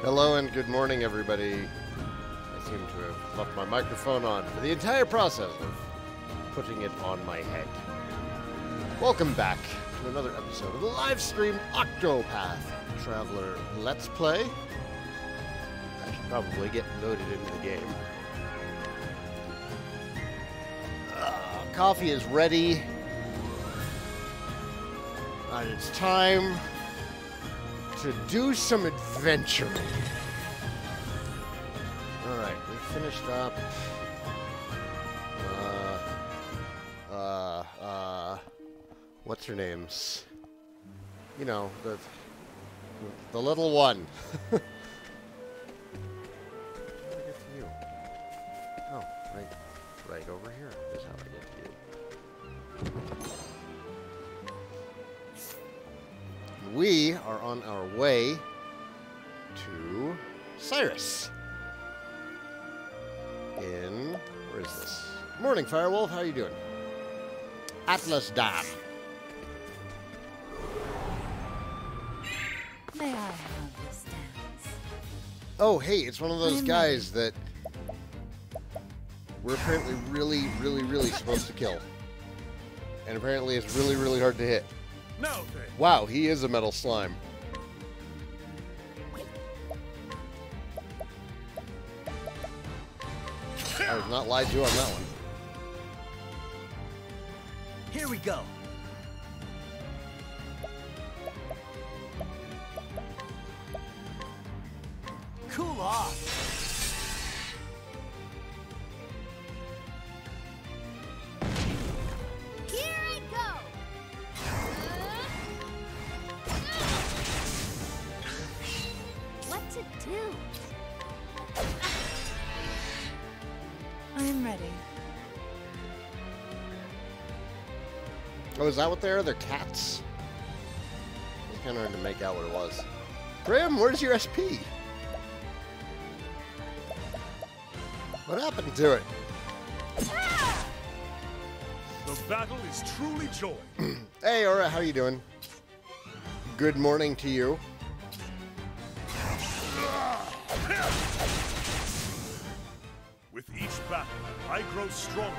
Hello and good morning, everybody. I seem to have left my microphone on for the entire process of putting it on my head. Welcome back to another episode of the live stream Octopath Traveler Let's Play. I should probably get loaded into the game. Coffee is ready. And it's time to do some adventuring. Alright, we finished up. What's her name's? You know, the little one. How do I get to you? Oh, right over here is how I get to you. We are on our way to Cyrus. Where is this? Morning, Firewolf. How are you doing? Atlas Dam. May I have this dance? Oh, hey, it's one of those guys that we're apparently really supposed to kill. And apparently it's really hard to hit. No, wow, he is a metal slime. I was not lied to on that one. Here we go. Cool off. Here I go. What to do? I am ready. Oh, is that what they are? They're cats? I was kind of hard to make out what it was. Grim, where's your SP? What happened to it? The battle is truly joy. Hey, Aura, how you doing? Good morning to you. With each battle, I grow stronger.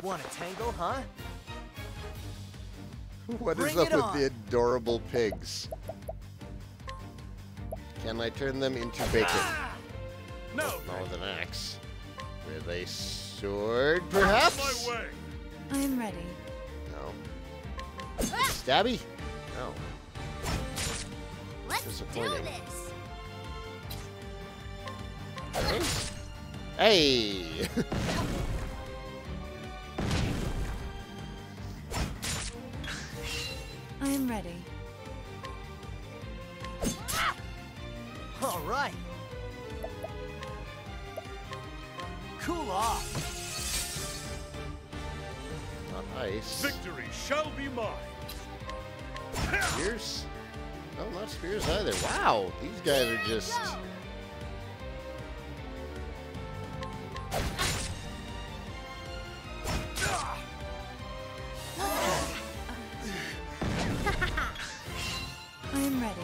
Want a tango, huh? What is Bring up it with on. the adorable pigs? Can I turn them into bacon? No, Not with an axe. With a sword, perhaps? my way. I am ready. No. Stabby? No. Let's do Disappointing. this. Hey! I am ready. All right. Cool off. Not ice. Victory shall be mine. Spears? No, not spears either. Wow, these guys are just... I am ready.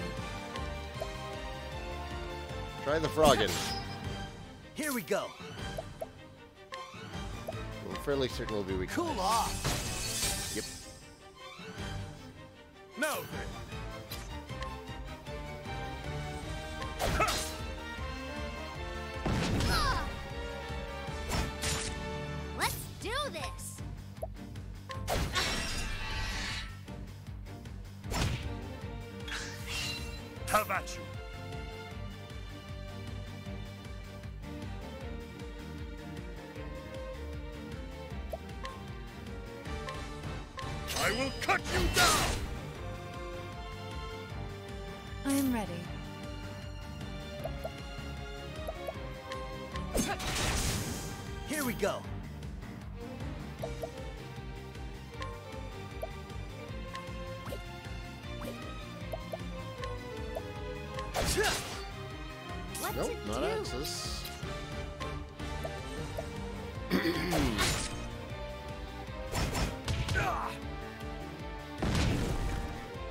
Try the frogging. Here we go. I'm fairly certain we'll be weak. Cool off. Yep. No, Let's do this. have at you. I will cut you down. I am ready. Here we go. What Nope, to not do? axes.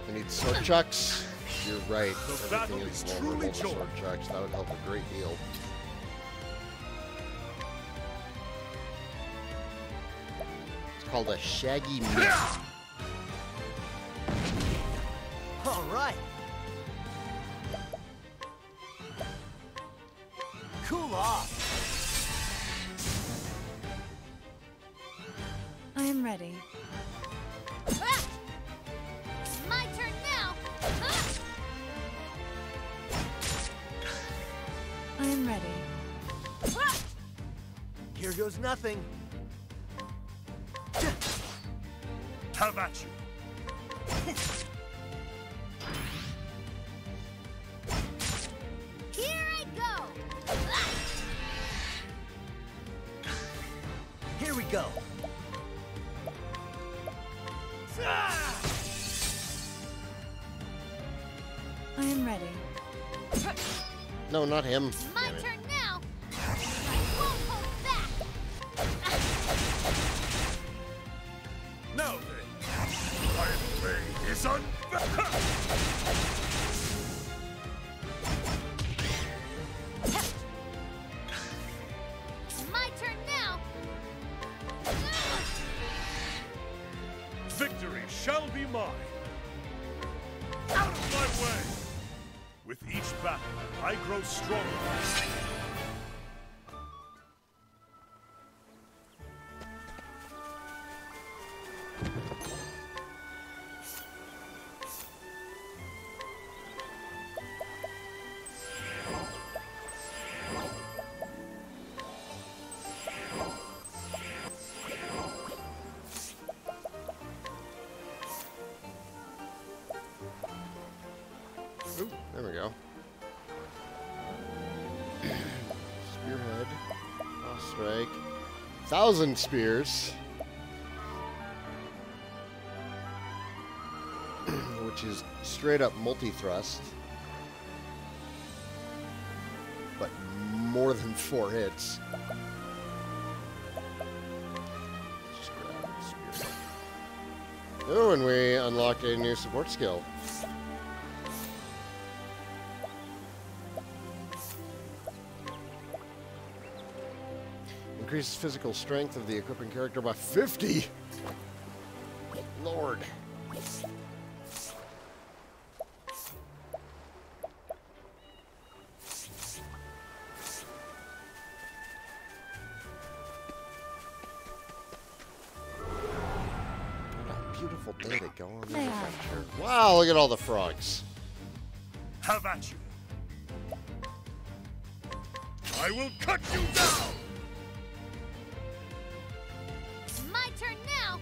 I need sword chucks. You're right. The Everything battle is is vulnerable truly to sword joined. chucks. That would help a great deal. It's called a shaggy mist. All right. Cool off. I am ready. Ah! It's my turn now. Ah! I am ready. Ah! Here goes nothing. Have at you. Here I go. Ah! Here we go. I am ready. No, not him. It's my Damn it. turn now. I won't hold back. Now then, my blade is It's my turn now. Victory shall be mine. Out of my way! With each battle, I grow stronger. Ooh, there we go. Spearhead. Cross strike. 1,000 spears. Which is straight up multi-thrust. But more than 4 hits. Just grab spearhead. Oh, and we unlocked a new support skill. Increases physical strength of the equipping character by 50. Lord. What a beautiful day to go on an They are. adventure. Wow, look at all the frogs. Have at you. I will cut you down! It's my turn now.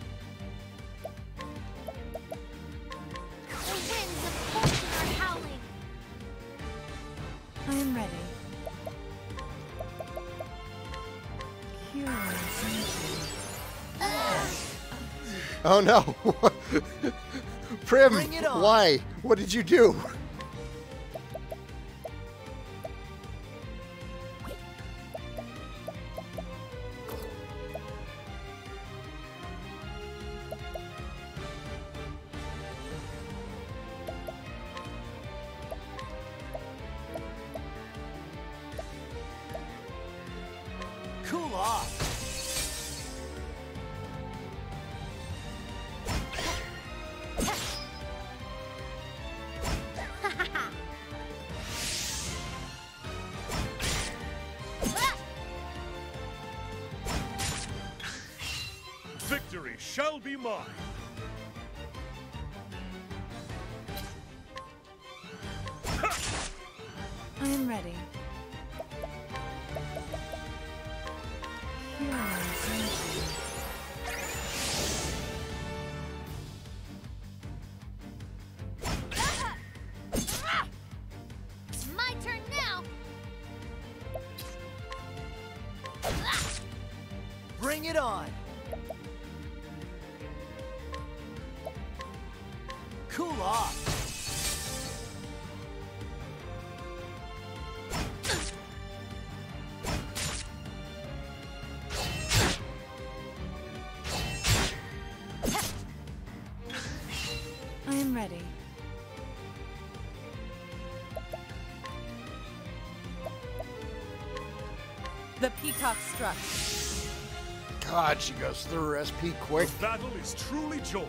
The winds of fortune are howling. I am ready. Oh no. Prim, Bring it on. why? What did you do? Cool off. Victory shall be mine. I am ready. It's my turn now. Bring it on. Cool off. The peacock struck. God, she goes through her SP quick. The battle is truly joined.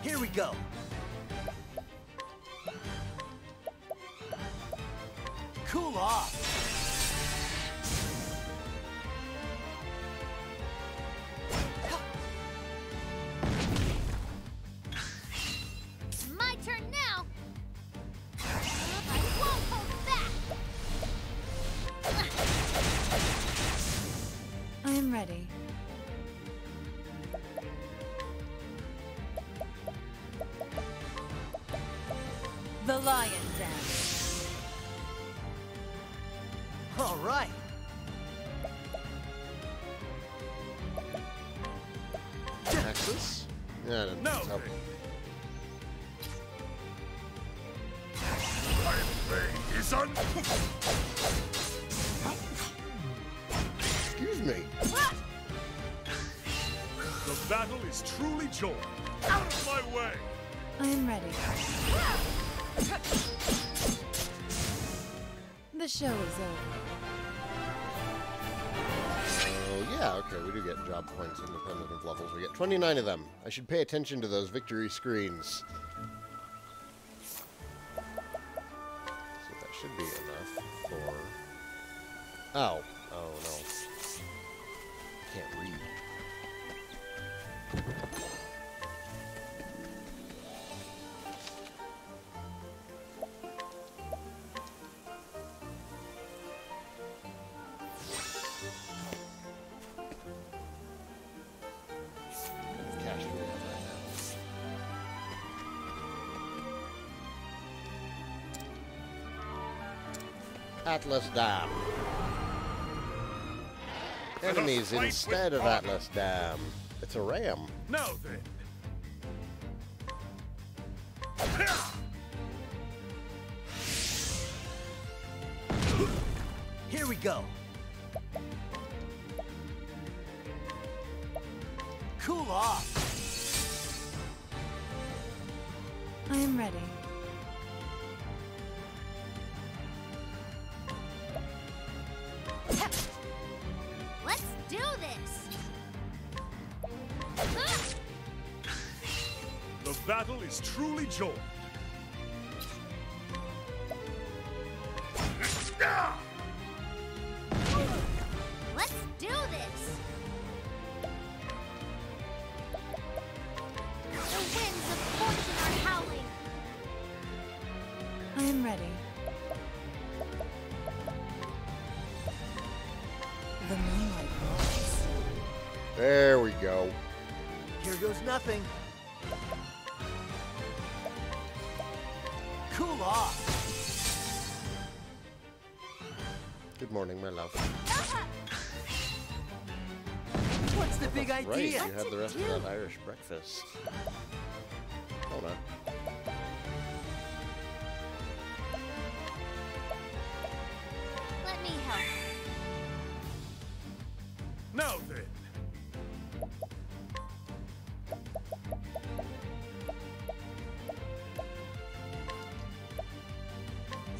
Here we go. Cool off. It's my turn now. I won't hold back. I am ready. The lion dance. All right. Nexus? Yeah, No. that's helpful. My blade is un. Excuse me. The battle is truly joined. Out of my way! I am ready. The show is over. Oh, yeah, okay, we do get job points independent of levels. We get 29 of them. I should pay attention to those victory screens. So that should be enough for... Oh. Oh, no. Can't read. Cash do we have right now? Atlas Dam. Enemies fight instead with of honor. Atlas Dam. It's a ram. Now then. Here we go. Cool off. I am ready. Let's do this. The battle is truly joined. Let's do this. The winds of fortune are howling. I am ready. The moonlight glows. There we go. Here goes nothing. Cool off. Good morning, my love. What's the big Right, idea? you had the rest of that Irish breakfast. Hold on. Let me help. Now then.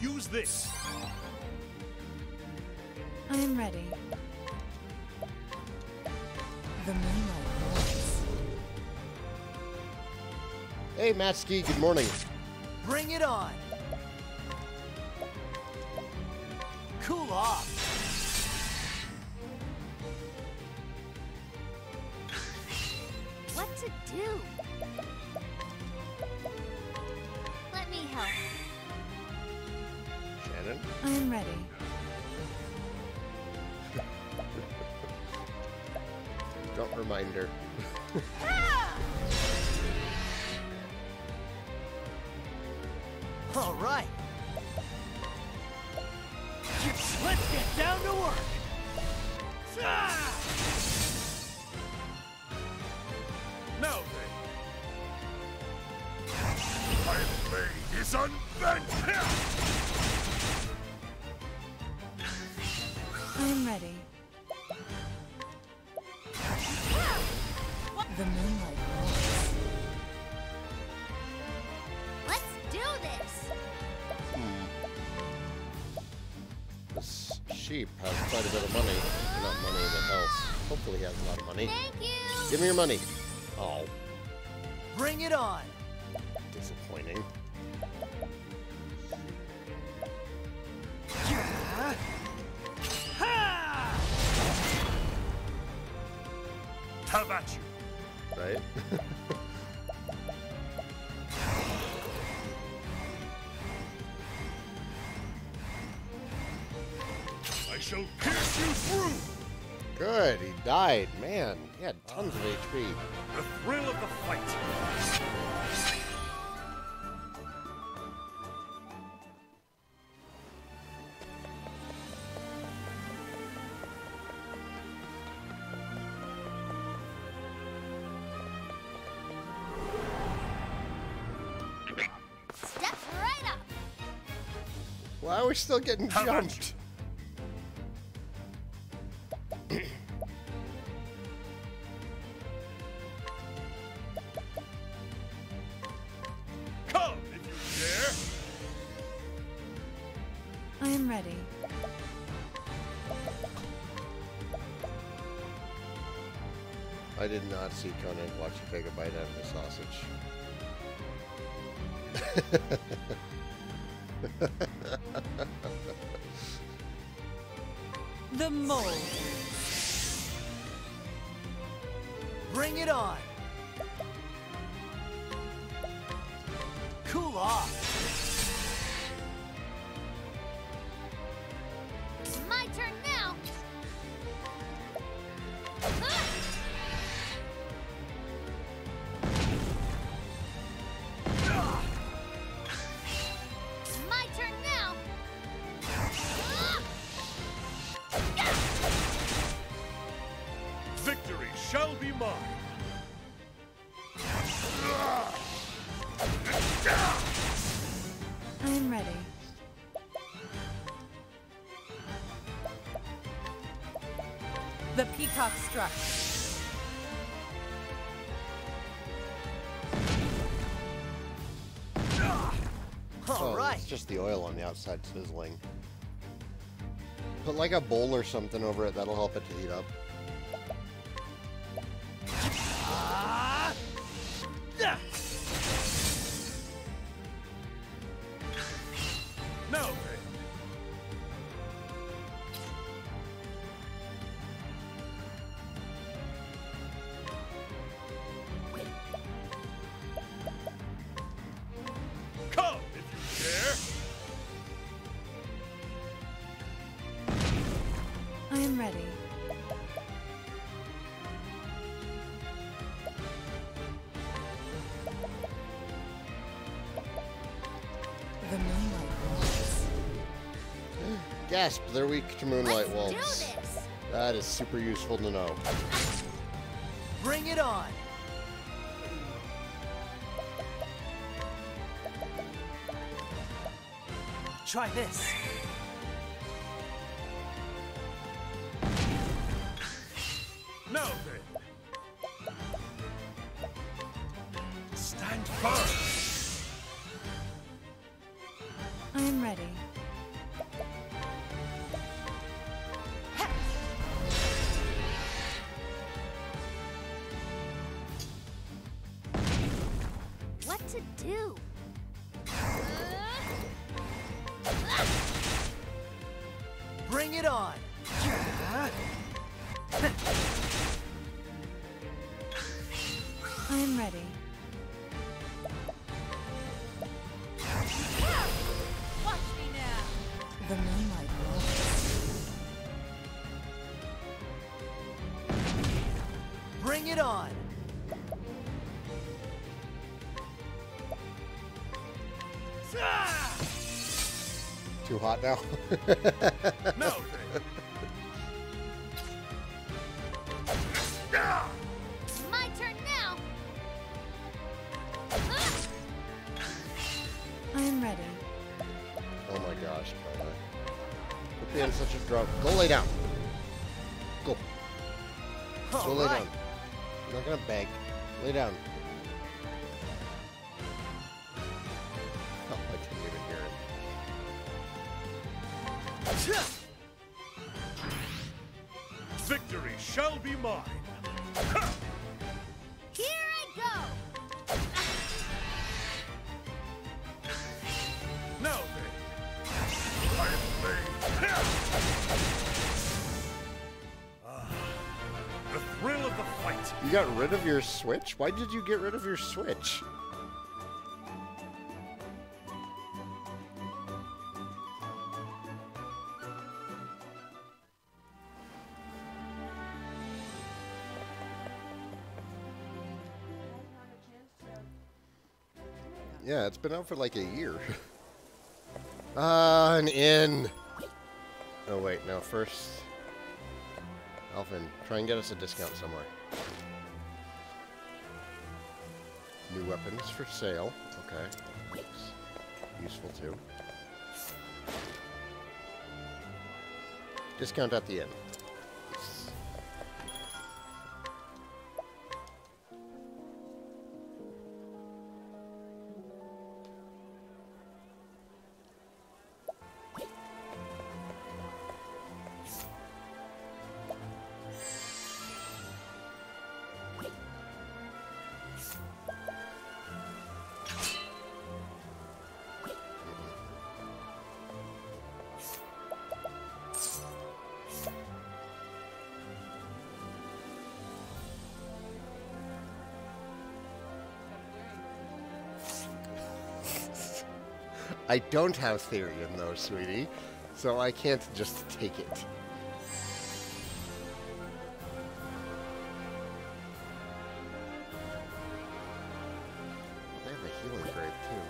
Use this. I am ready. The moonlight glows. Hey, Matsky, good morning. Bring it on. Cool off. What to do? Let me help. Shannon? I am ready. Don't remind her. All right. Let's get down to work. Now then. My blade is unbent. I am ready. The moonlight roars. Let's do this. This sheep has quite a bit of money. Not money, but health. Hopefully he has a lot of money. Thank you. Give me your money. Oh, Bring it on. disappointing. Have at you. Right? I shall pierce you through. Good, he died. Man, he had tons of HP. The thrill of the fight. Step right up. Why are we still getting How about jumped? Come if you dare. I am ready. I did not see Conan watch you take a bite out of the sausage. The mold. Bring it on. Cool off. My turn now. My turn now. Victory shall be mine. I am ready. The peacock struck. All Oh, right. it's just the oil on the outside sizzling. Put like a bowl or something over it, that'll help it to heat up. Now then. Come if you dare. I am ready. The moonlight roars. Gasp, they're weak to moonlight Let's do waltz. this. That is super useful to know. Bring it on. Try this. Now then. Stand firm. I am ready. What to do? Bring it on. I am ready. Watch me now. The moonlight roars. Bring it on. Too hot now? Now then. My turn now. in such a drought. Go lay down. Go. Go lay down. I'm not gonna beg. Lay down. Oh, I couldn't even hear it. Victory shall be mine. Here I go! Now then, I am made. The thrill of the fight. You got rid of your Switch? Why did you get rid of your Switch? Yeah, it's been out for like a year. An inn. Oh wait, no, first... Alvin, try and get us a discount somewhere. New weapons for sale. Okay. That's useful too. Discount at the inn. Yes. I don't have Therian though, sweetie, so I can't just take it. They have a healing grade too.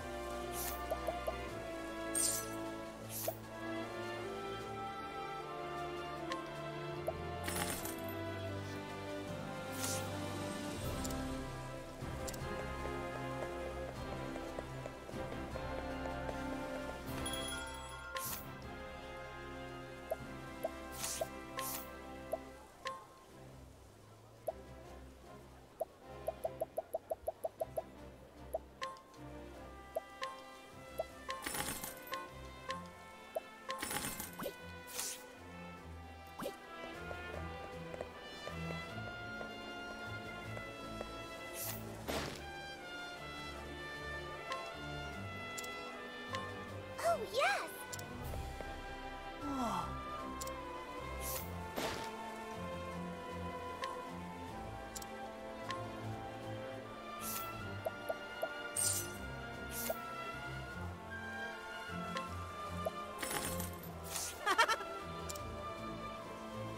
Oh, yes! Oh.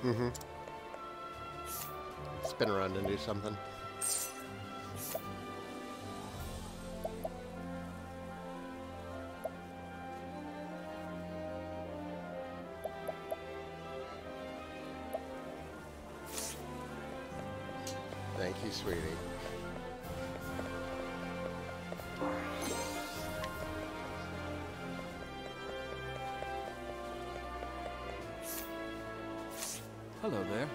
Mm-hmm. Spin around and do something. Thank you, sweetie. Hello there.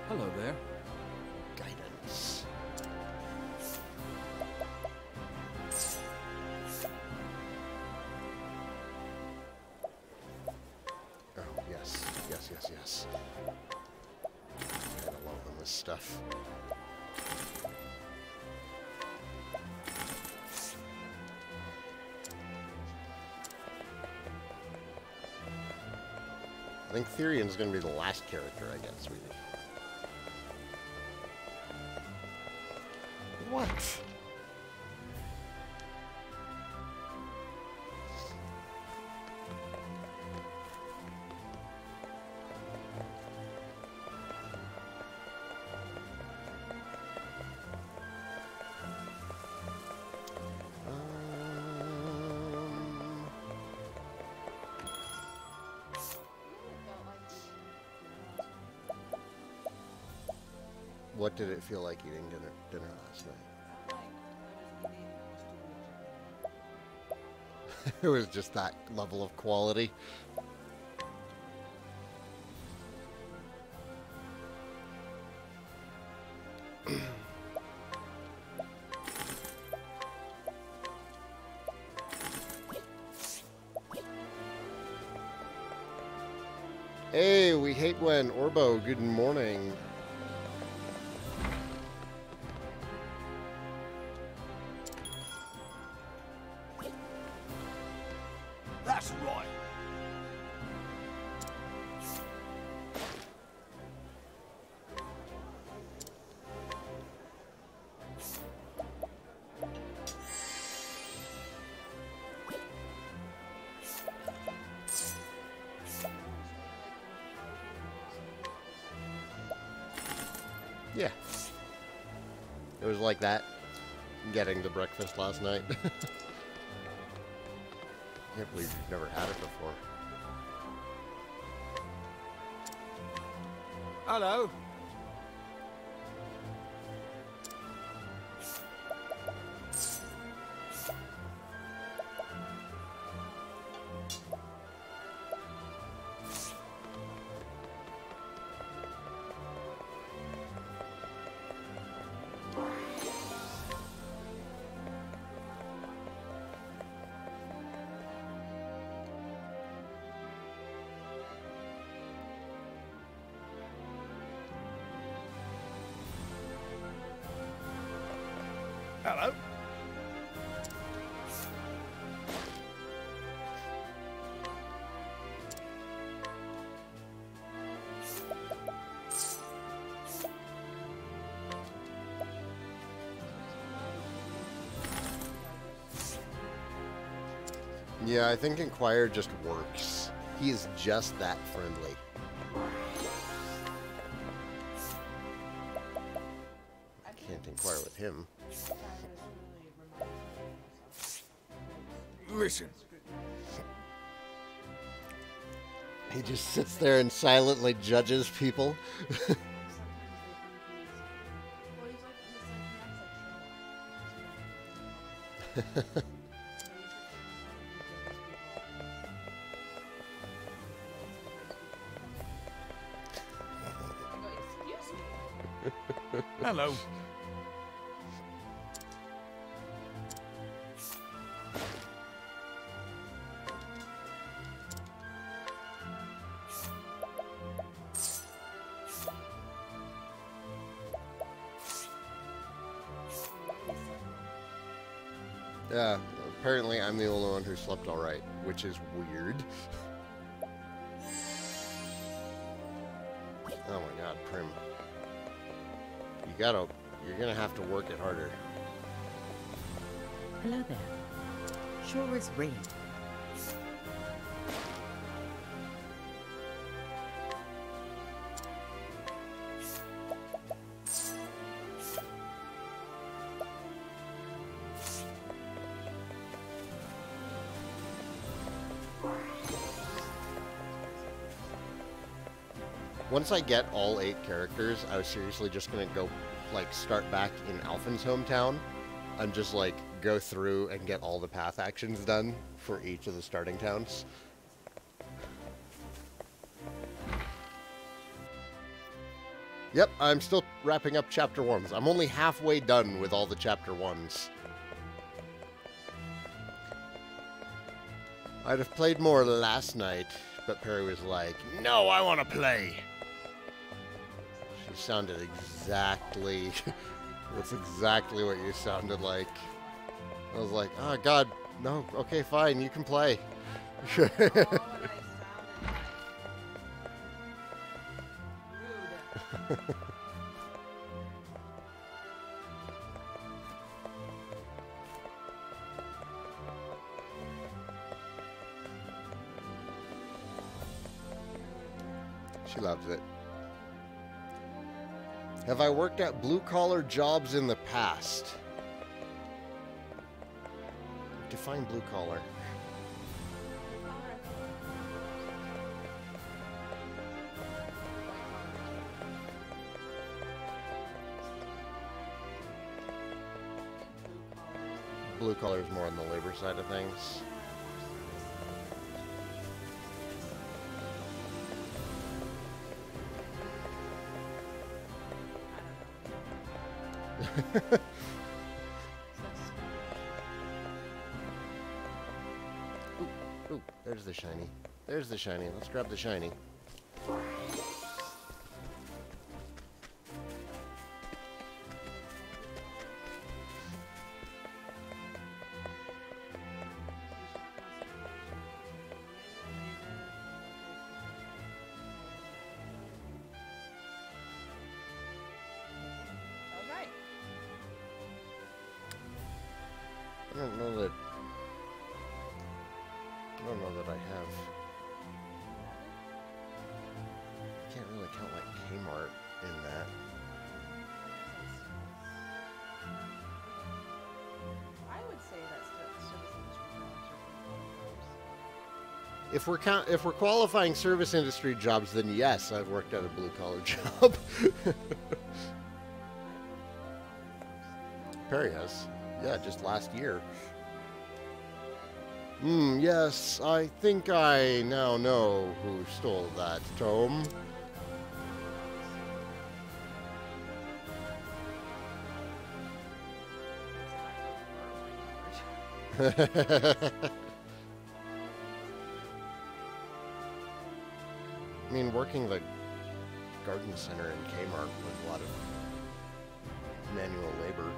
Hello there. Guidance. Oh, yes. Yes, yes, yes. Gotta love all this stuff. I think Therian's gonna be the last character I get, sweetie. What? What did it feel like eating dinner last night? It was just that level of quality. Hey, we hate when Orbo, good morning. That's right. Yeah. It was like that, getting the breakfast last night. Can't believe you've never had it before. Hello. Hello. Yeah, I think Inquire just works. He is just that friendly. I can't inquire with him. Listen. He just sits there and silently judges people. Hello. Yeah, apparently I'm the only one who slept all right, which is weird. Oh my god, Prim. You're gonna have to work it harder. Hello there. Sure is rain. Once I get all 8 characters, I was seriously just gonna go, like, start back in Alphen's hometown and just, like, go through and get all the path actions done for each of the starting towns. Yep, I'm still wrapping up Chapter 1s. I'm only halfway done with all the Chapter 1s. I'd have played more last night, but Perry was like, "No, I want to play." She sounded exactly... That's exactly what you sounded like. I was like, oh god, no, okay, fine, you can play. She loves it. Have I worked at blue-collar jobs in the past? Define blue-collar. blue collar is more on the labor side of things. Ooh, there's the shiny. There's the shiny. Let's grab the shiny. I don't know that I have. Can't really count like Kmart in that. I would say that's service industry. If we're qualifying service industry jobs, then yes, I've worked at a blue collar job. Perry has. Yeah, just last year. Yes, I think I now know who stole that tome. I mean, working the garden center in Kmart was a lot of manual labor.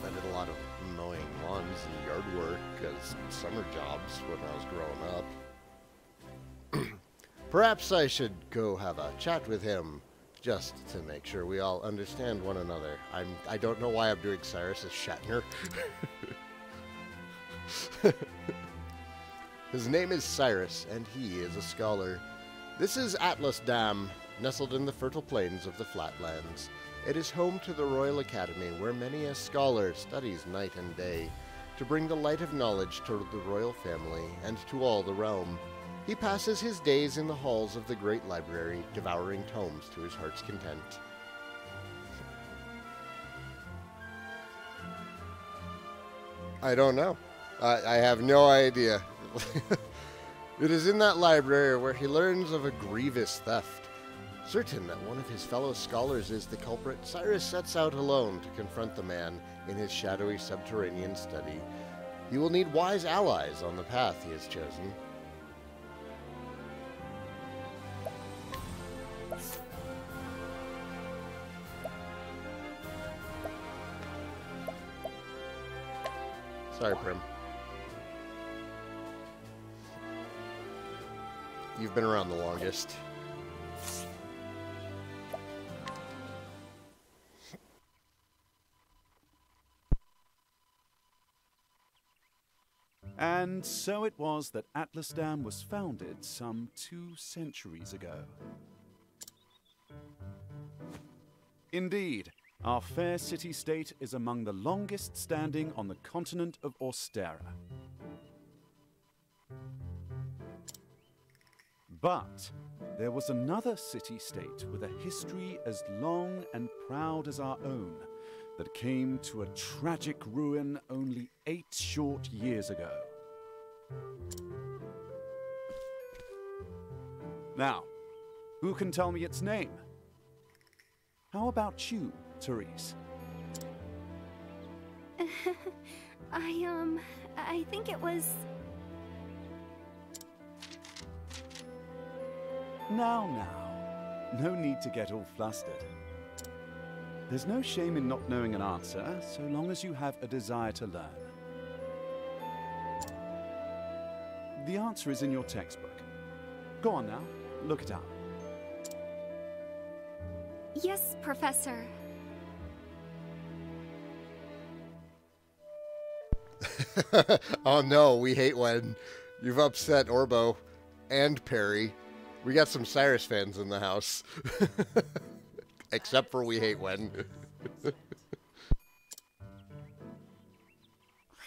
I did a lot of mowing lawns and yard work as summer jobs when I was growing up. Perhaps I should go have a chat with him, just to make sure we all understand one another. I don't know why I'm doing Cyrus as Shatner. His name is Cyrus, and he is a scholar. This is Atlas Dam, nestled in the fertile plains of the Flatlands. It is home to the Royal Academy, where many a scholar studies night and day, to bring the light of knowledge to the royal family and to all the realm. He passes his days in the halls of the great library, devouring tomes to his heart's content. I don't know. I have no idea. It is in that library where he learns of a grievous theft. Certain that one of his fellow scholars is the culprit, Cyrus sets out alone to confront the man in his shadowy subterranean study. He will need wise allies on the path he has chosen. Sorry, Prim. You've been around the longest. And so it was that Atlas Dam was founded some 2 centuries ago. Indeed, our fair city-state is among the longest standing on the continent of Austera. But there was another city-state with a history as long and proud as our own that came to a tragic ruin only 8 short years ago. Now, who can tell me its name? How about you, Therese? I think it was... Now, no need to get all flustered. There's no shame in not knowing an answer, so long as you have a desire to learn. The answer is in your textbook. Go on now, look it up. Yes, Professor. Oh no, we hate when you've upset Orbo and Perry. We got some Cyrus fans in the house. Except for we hate when. Let's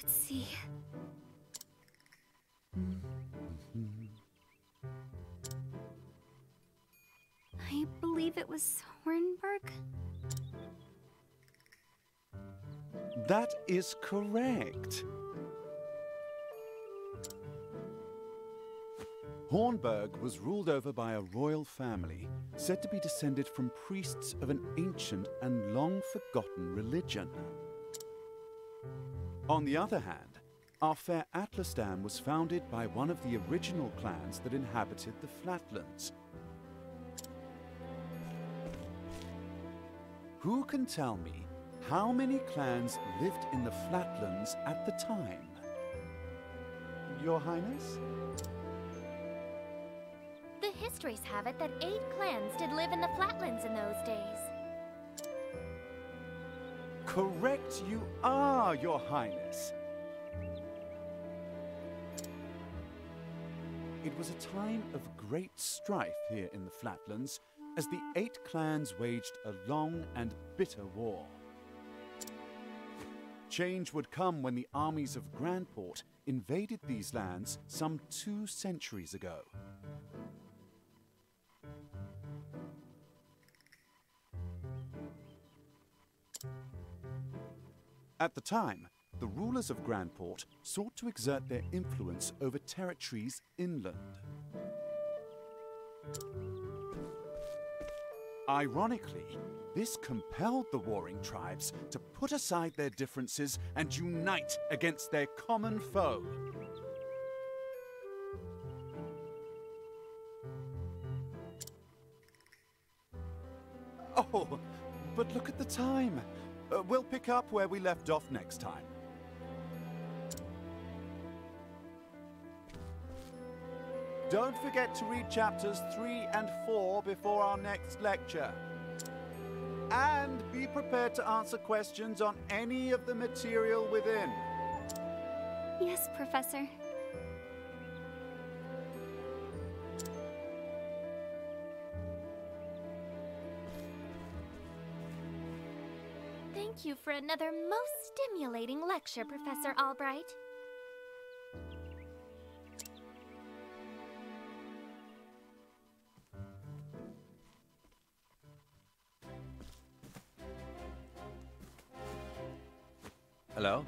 see. I believe it was Hornburg. That is correct. Hornburg was ruled over by a royal family, said to be descended from priests of an ancient and long-forgotten religion. On the other hand, our fair Atlastan was founded by one of the original clans that inhabited the Flatlands. Who can tell me how many clans lived in the Flatlands at the time? Your Highness? The histories have it that 8 clans did live in the Flatlands in those days. Correct you are, Your Highness. It was a time of great strife here in the Flatlands, as the 8 clans waged a long and bitter war. Change would come when the armies of Grandport invaded these lands some 2 centuries ago. At the time, the rulers of Grandport sought to exert their influence over territories inland. Ironically, this compelled the warring tribes to put aside their differences and unite against their common foe. Oh, but look at the time. We'll pick up where we left off next time. Don't forget to read chapters 3 and 4 before our next lecture. And be prepared to answer questions on any of the material within. Yes, Professor. Thank you for another most stimulating lecture, Professor Albright. Hello?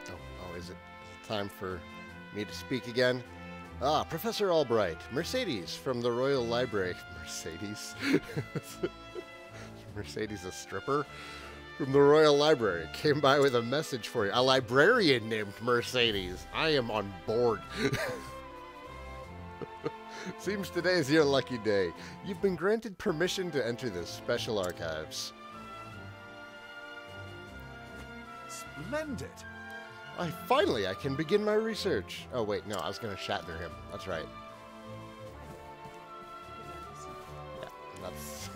Oh, is it time for me to speak again? Ah, Professor Albright, Mercedes from the Royal Library. Mercedes? Mercedes a stripper? From the Royal Library. Came by with a message for you. A librarian named Mercedes. I am on board. Seems today is your lucky day. You've been granted permission to enter the special archives. Splendid! Finally, I can begin my research. Oh, wait, no, I was going to Shatner him. That's right. Yeah, that's...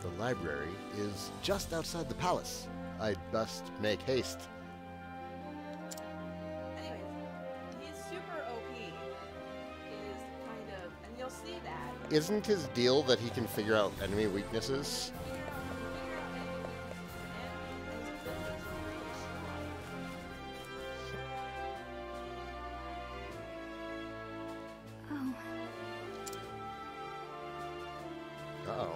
The library is just outside the palace. I'd best make haste. Anyways, he's super OP. Is kind of, and you'll see that. Isn't his deal that he can figure out enemy weaknesses? Uh-oh.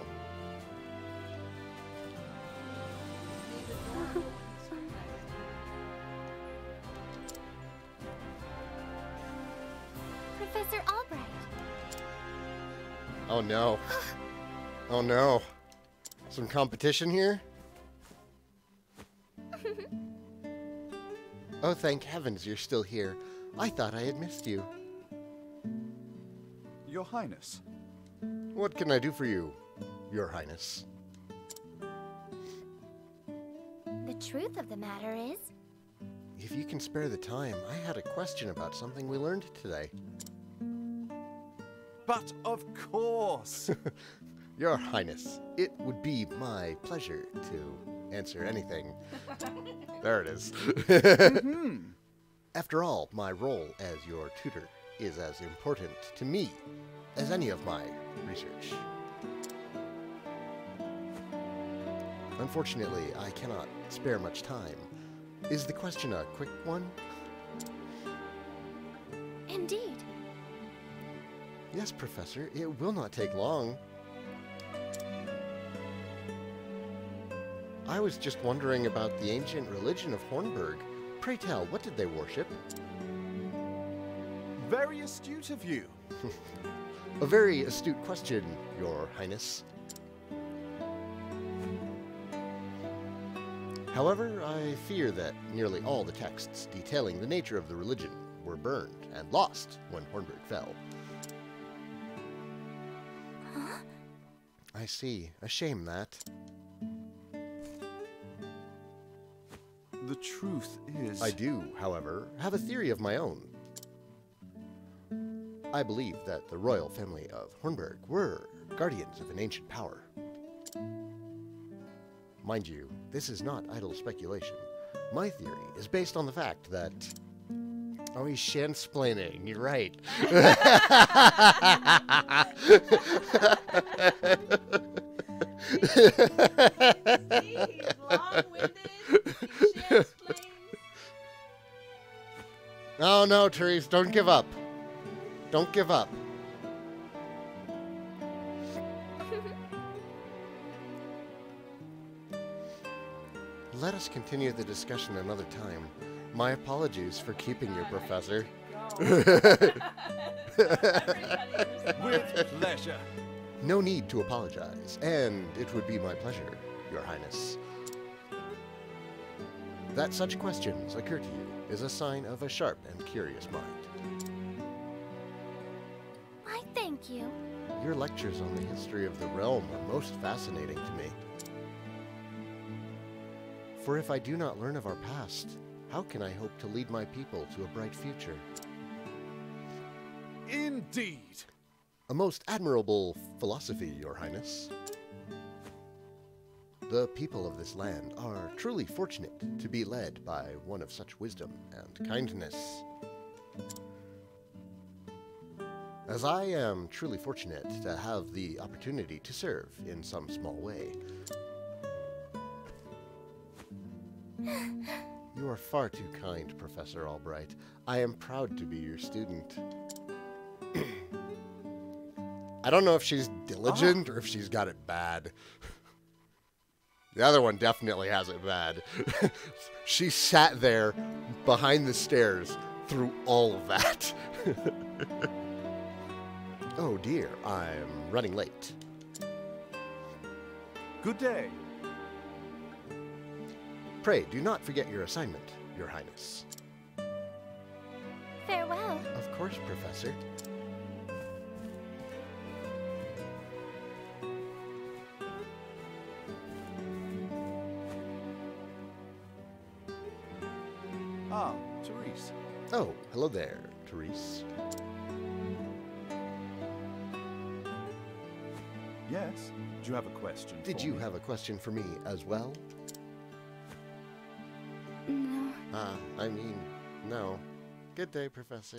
Professor Albright. Oh no. Oh no. Some competition here? Oh, thank heavens you're still here. I thought I had missed you. Your Highness. What can I do for you, Your Highness? The truth of the matter is... If you can spare the time, I had a question about something we learned today. But of course! Your Highness, it would be my pleasure to answer anything. There it is. After all, my role as your tutor is as important to me as any of my research. Unfortunately, I cannot spare much time. Is the question a quick one? Indeed. Yes, Professor, it will not take long. I was just wondering about the ancient religion of Hornburg. Pray tell, what did they worship? Very astute of you. A very astute question, Your Highness. However, I fear that nearly all the texts detailing the nature of the religion were burned and lost when Hornburg fell. Huh? I see. A shame that. The truth is... I do, however, have a theory of my own. I believe that the royal family of Hornburg were guardians of an ancient power. Mind you, this is not idle speculation. My theory is based on the fact that... Oh, he's shansplaining. You're right. See, he's long-winded. He shansplains. Oh, no, Therese, don't give up. Don't give up. Let us continue the discussion another time. My apologies for keeping you, Professor. With pleasure. No need to apologize, and it would be my pleasure, Your Highness. That such questions occur to you is a sign of a sharp and curious mind. Why, thank you. Your lectures on the history of the realm are most fascinating to me. For if I do not learn of our past, how can I hope to lead my people to a bright future? Indeed. A most admirable philosophy, Your Highness. The people of this land are truly fortunate to be led by one of such wisdom and kindness. As I am truly fortunate to have the opportunity to serve in some small way. You are far too kind, Professor Albright. I am proud to be your student. I don't know if she's diligent or if she's got it bad. The other one definitely has it bad. She sat there behind the stairs through all of that. Oh dear, I'm running late. Good day. Pray do not forget your assignment, Your Highness. Farewell. Of course, Professor. Ah, Therese. Oh, hello there, Therese. Yes? Do you have a question Did for you me? have a question for me as well? No. I mean, no. Good day, Professor.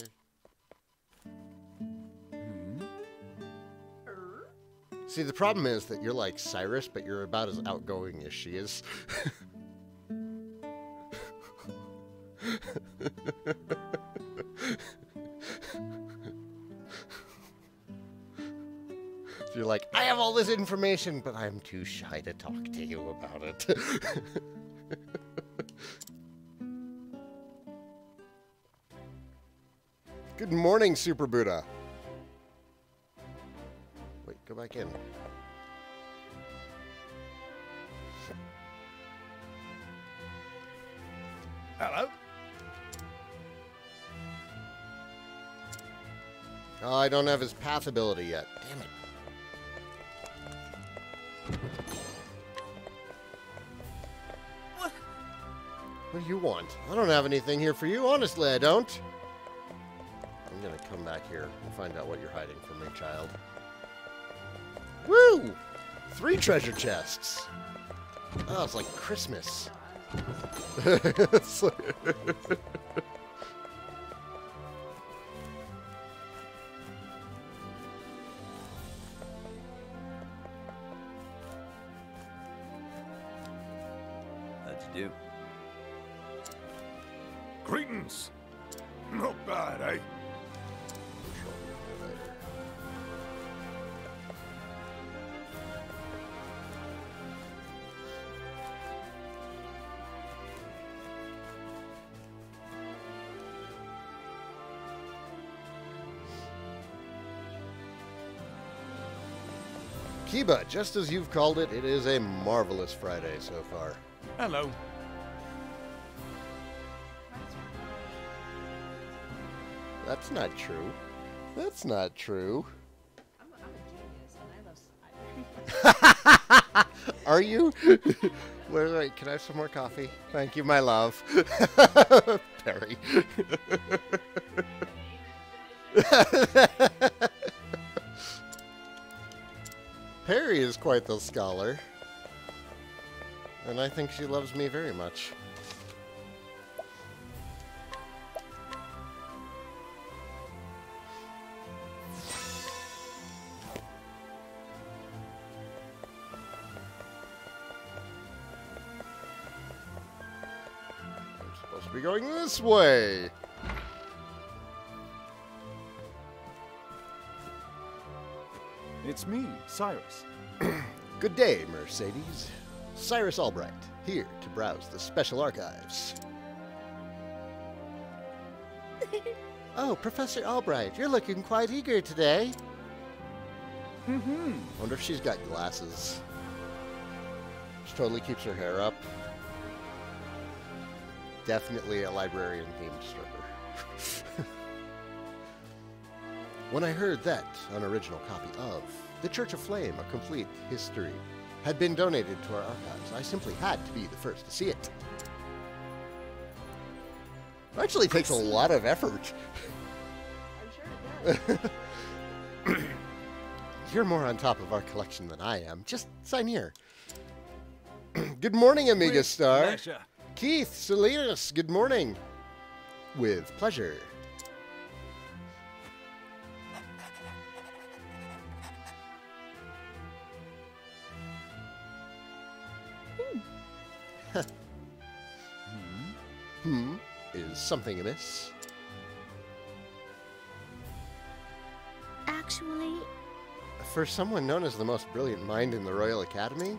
See, the problem is that you're like Cyrus, but you're about as outgoing as she is. So you're like, I have all this information, but I'm too shy to talk to you about it. Good morning, Super Buddha. Wait, go back in. Hello? Oh, I don't have his path ability yet. Damn it. What do you want? I don't have anything here for you. Honestly, I don't. I'm gonna come back here and find out what you're hiding from me, child. Woo! 3 treasure chests. Oh, it's like Christmas. It's like How'd you do? Greetings. Not bad, eh? Kiba, just as you've called it, it is a marvelous Friday so far. Hello. That's not true. That's not true. I'm a genius, and I love. Are you? Wait, can I have some more coffee? Thank you, my love. Perry. Perry is quite the scholar. And I think she loves me very much. Supposed to be going this way. It's me, Cyrus. Good day, Mercedes. Cyrus Albright, here to browse the special archives. Oh, Professor Albright, you're looking quite eager today. Wonder if she's got glasses. She totally keeps her hair up. Definitely a librarian-themed stripper. When I heard that an original copy of The Church of Flame, A Complete History, had been donated to our archives, I simply had to be the first to see it. It actually takes a lot of effort. I'm sure it does. You're more on top of our collection than I am. Just sign here. Good morning, Amiga Star. Pleasure. Keith, Salinas, good morning. With pleasure. Is something amiss? Actually, For someone known as the most brilliant mind in the Royal Academy?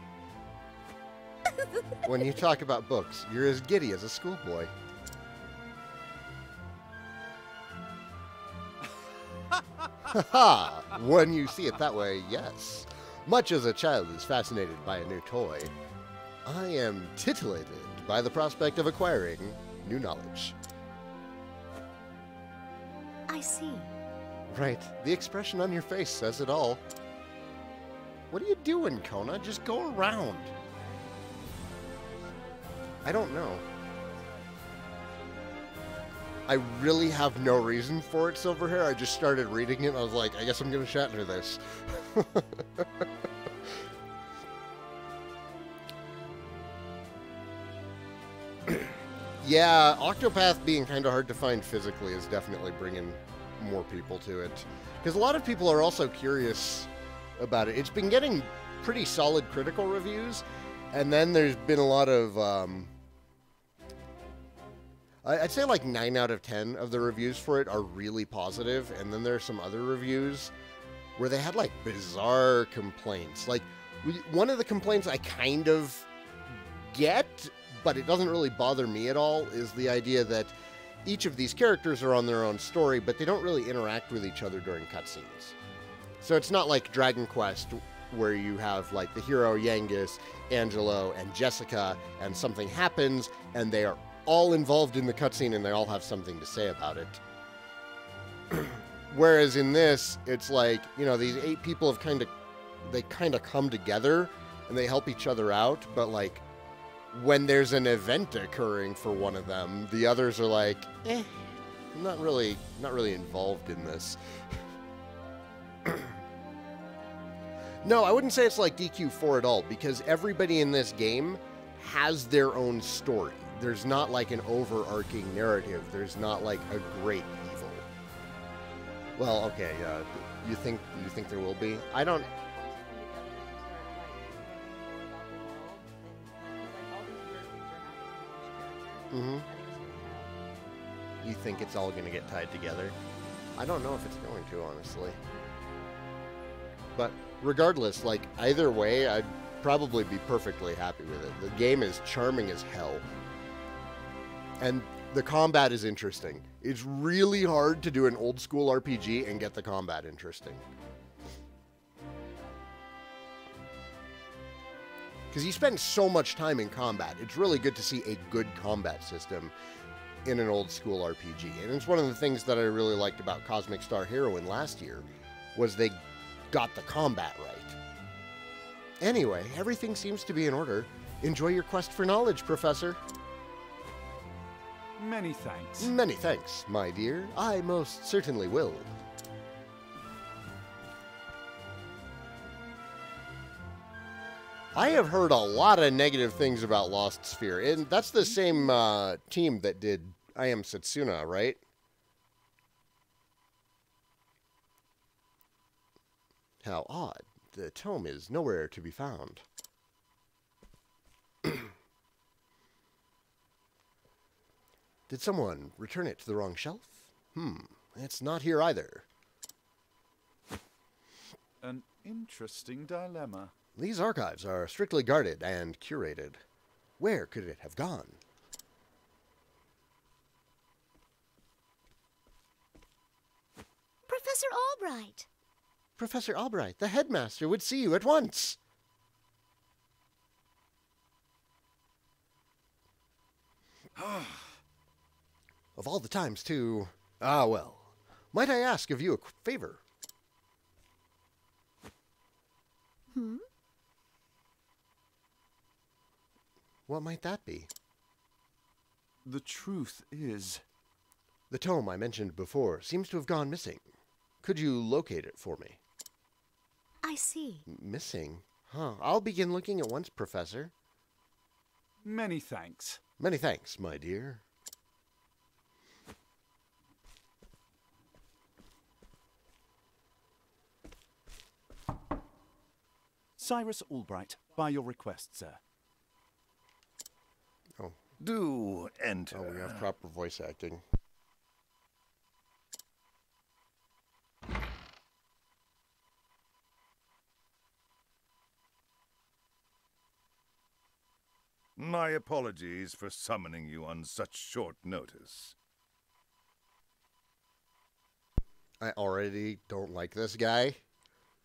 When you talk about books, you're as giddy as a schoolboy. Haha! When you see it that way, yes. Much as a child is fascinated by a new toy, I am titillated by the prospect of acquiring new knowledge. I see. Right. The expression on your face says it all. What are you doing, Kona? Just go around. I don't know. I really have no reason for it, Silverhair. I just started reading it and I was like, I guess I'm going to chat through this. Yeah, Octopath being kind of hard to find physically is definitely bringing more people to it. Because a lot of people are also curious about it. It's been getting pretty solid critical reviews, and then there's been a lot of, I'd say like 9 out of 10 of the reviews for it are really positive, and then there's some other reviews where they had like bizarre complaints. Like, one of the complaints I kind of get, but it doesn't really bother me at all, is the idea that each of these characters are on their own story, but they don't really interact with each other during cutscenes. So it's not like Dragon Quest, where you have like the hero Yangus, Angelo, and Jessica, and something happens, and they are all involved in the cutscene, and they all have something to say about it. Whereas in this, it's like, you know, these 8 people have kind of come together, and they help each other out, but like, when there's an event occurring for one of them, the others are like, I'm not really involved in this. No, I wouldn't say it's like DQ4 at all, because everybody in this game has their own story. There's not like an overarching narrative. There's not like a great evil. Well, okay, you think there will be? I don't. Mm-hmm. You think it's all going to get tied together? I don't know if it's going to, honestly. But regardless, like, either way, I'd probably be perfectly happy with it. The game is charming as hell. And the combat is interesting. It's really hard to do an old school RPG and get the combat interesting. because you spend so much time in combat. It's really good to see a good combat system in an old school RPG. And it's one of the things that I really liked about Cosmic Star Heroine last year, was they got the combat right. Anyway, everything seems to be in order. Enjoy your quest for knowledge, Professor. Many thanks. Many thanks, my dear. I most certainly will. I have heard a lot of negative things about Lost Sphere, and that's the same team that did I Am Setsuna, right? How odd. The tome is nowhere to be found. Did someone return it to the wrong shelf? It's not here either. An interesting dilemma. These archives are strictly guarded and curated. Where could it have gone? Professor Albright. Professor Albright, the headmaster, would see you at once. Of all the times, too. Ah, well. Might I ask of you a favor? What might that be? The truth is... The tome I mentioned before seems to have gone missing. Could you locate it for me? I see. Missing? Huh. I'll begin looking at once, Professor. Many thanks. Many thanks, my dear. Cyrus Albright, by your request, sir. Oh. Do enter. Oh, we have proper voice acting. My apologies for summoning you on such short notice. I already don't like this guy. I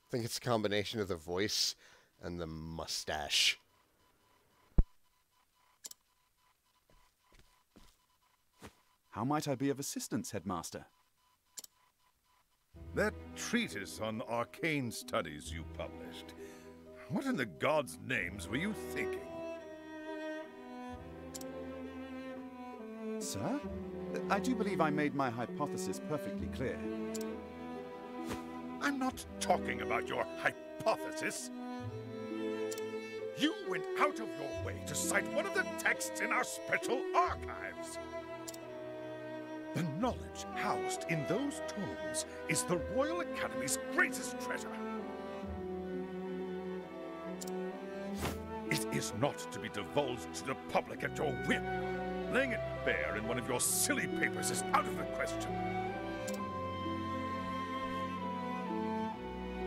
think it's a combination of the voice and the mustache. How might I be of assistance, Headmaster? That treatise on arcane studies you published. What in the gods' names were you thinking? Sir? I do believe I made my hypothesis perfectly clear. I'm not talking about your hypothesis. You went out of your way to cite one of the texts in our special archives. The knowledge housed in those tomes is the Royal Academy's greatest treasure. It is not to be divulged to the public at your whim. Laying it bare in one of your silly papers is out of the question.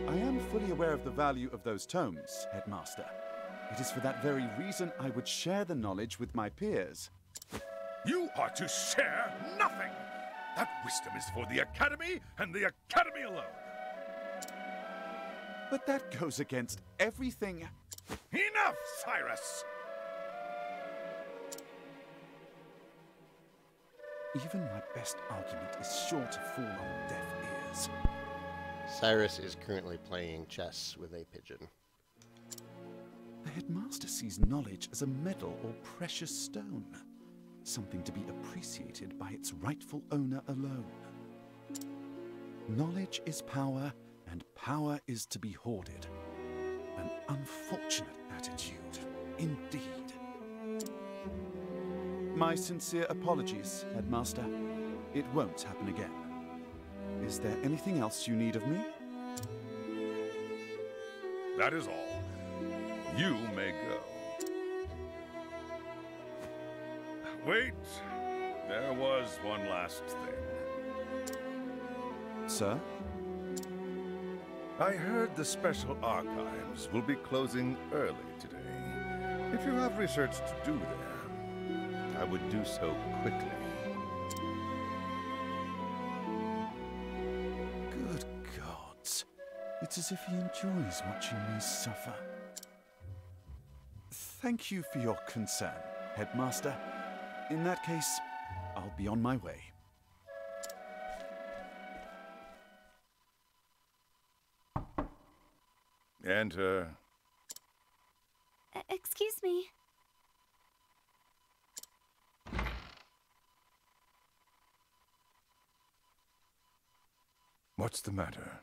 I am fully aware of the value of those tomes, Headmaster. It is for that very reason I would share the knowledge with my peers. You are to share nothing! That wisdom is for the Academy and the Academy alone. But that goes against everything... Enough, Cyrus! Even my best argument is sure to fall on deaf ears. Cyrus is currently playing chess with a pigeon. The Headmaster sees knowledge as a medal or precious stone, something to be appreciated by its rightful owner alone. Knowledge is power, and power is to be hoarded. An unfortunate attitude, indeed. My sincere apologies, Headmaster. It won't happen again. Is there anything else you need of me? That is all. You may go. Wait, there was one last thing. Sir? I heard the special archives will be closing early today. If you have research to do there, I would do so quickly. Good gods. It's as if he enjoys watching me suffer. Thank you for your concern, Headmaster. In that case, I'll be on my way. Enter. Excuse me. What's the matter?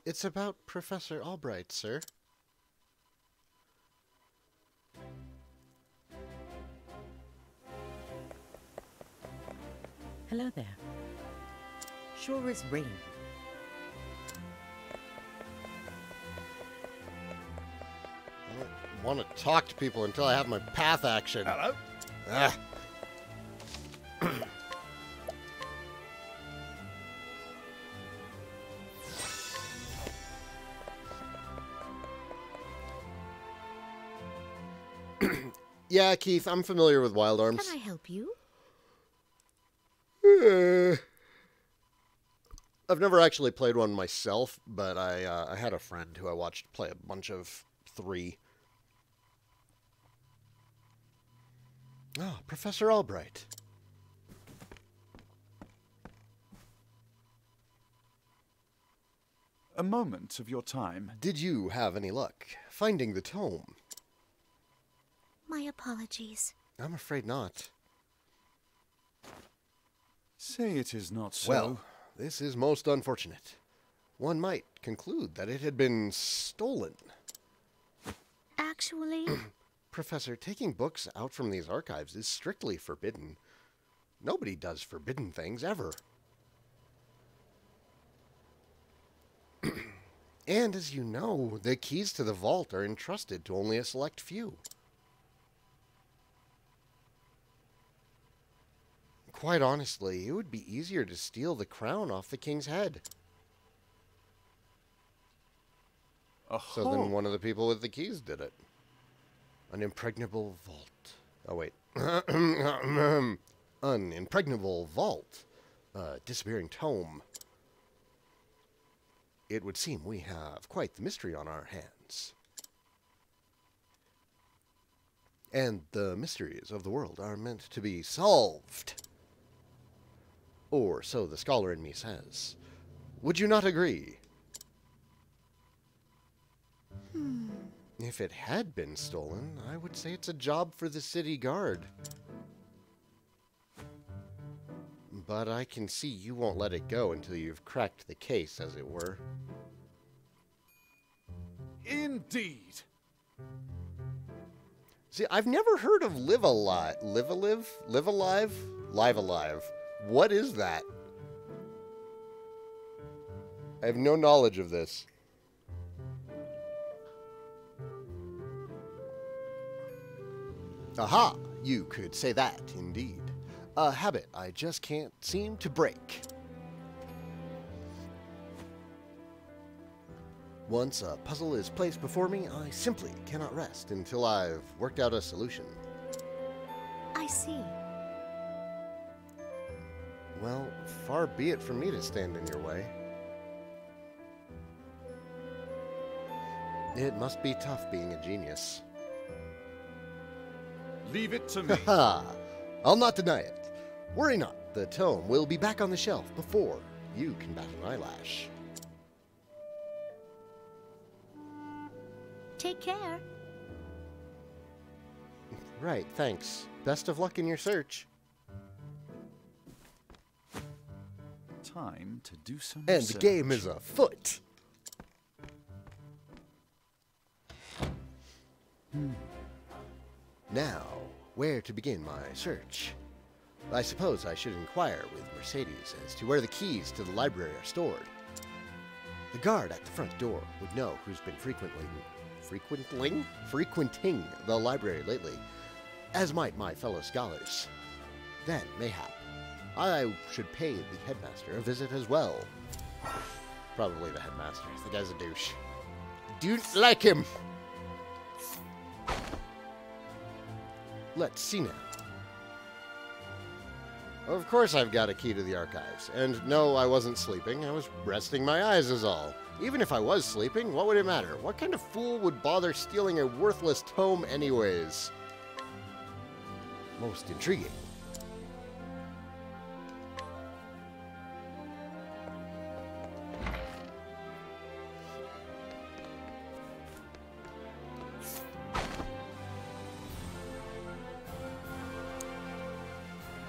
It's about Professor Albright, sir. Hello there. Sure is rain. I don't want to talk to people until I have my path action. Hello? Ah. Yeah, Keith, I'm familiar with Wild Arms. Can I help you? I've never actually played one myself, but I had a friend who I watched play a bunch of 3. Ah, Professor Albright. A moment of your time. Did you have any luck finding the tome? My apologies. I'm afraid not. Say it is not so. Well, this is most unfortunate. One might conclude that it had been stolen. Actually, Professor, taking books out from these archives is strictly forbidden. Nobody does forbidden things, ever. And as you know, the keys to the vault are entrusted to only a select few. Quite honestly, it would be easier to steal the crown off the king's head. So then one of the people with the keys did it. An impregnable vault. Oh, wait. An impregnable vault. Disappearing tome. It would seem we have quite the mystery on our hands. And the mysteries of the world are meant to be solved. Or so the scholar in me says. Would you not agree? If it had been stolen, I would say it's a job for the city guard. But I can see you won't let it go until you've cracked the case, as it were. Indeed. See, I've never heard of Live Alive. Live Alive? Live Alive? Live Alive. What is that? I have no knowledge of this. Aha! You could say that, indeed. A habit I just can't seem to break. Once a puzzle is placed before me, I simply cannot rest until I've worked out a solution. I see. Well, far be it from me to stand in your way. It must be tough being a genius. Leave it to me. Ha! I'll not deny it. Worry not, the tome will be back on the shelf before you can bat an eyelash. Take care. Right, thanks. Best of luck in your search. Time to do some And research. the game is afoot. Now, where to begin my search? I suppose I should inquire with Mercedes as to where the keys to the library are stored. The guard at the front door would know who's been frequenting the library lately, as might my fellow scholars. Then, mayhap, I should pay the headmaster a visit as well. Probably the headmaster. The guy's a douche. Don't like him! Let's see now. Of course I've got a key to the archives. And no, I wasn't sleeping. I was resting my eyes is all. Even if I was sleeping, what would it matter? What kind of fool would bother stealing a worthless tome anyways? Most intriguing.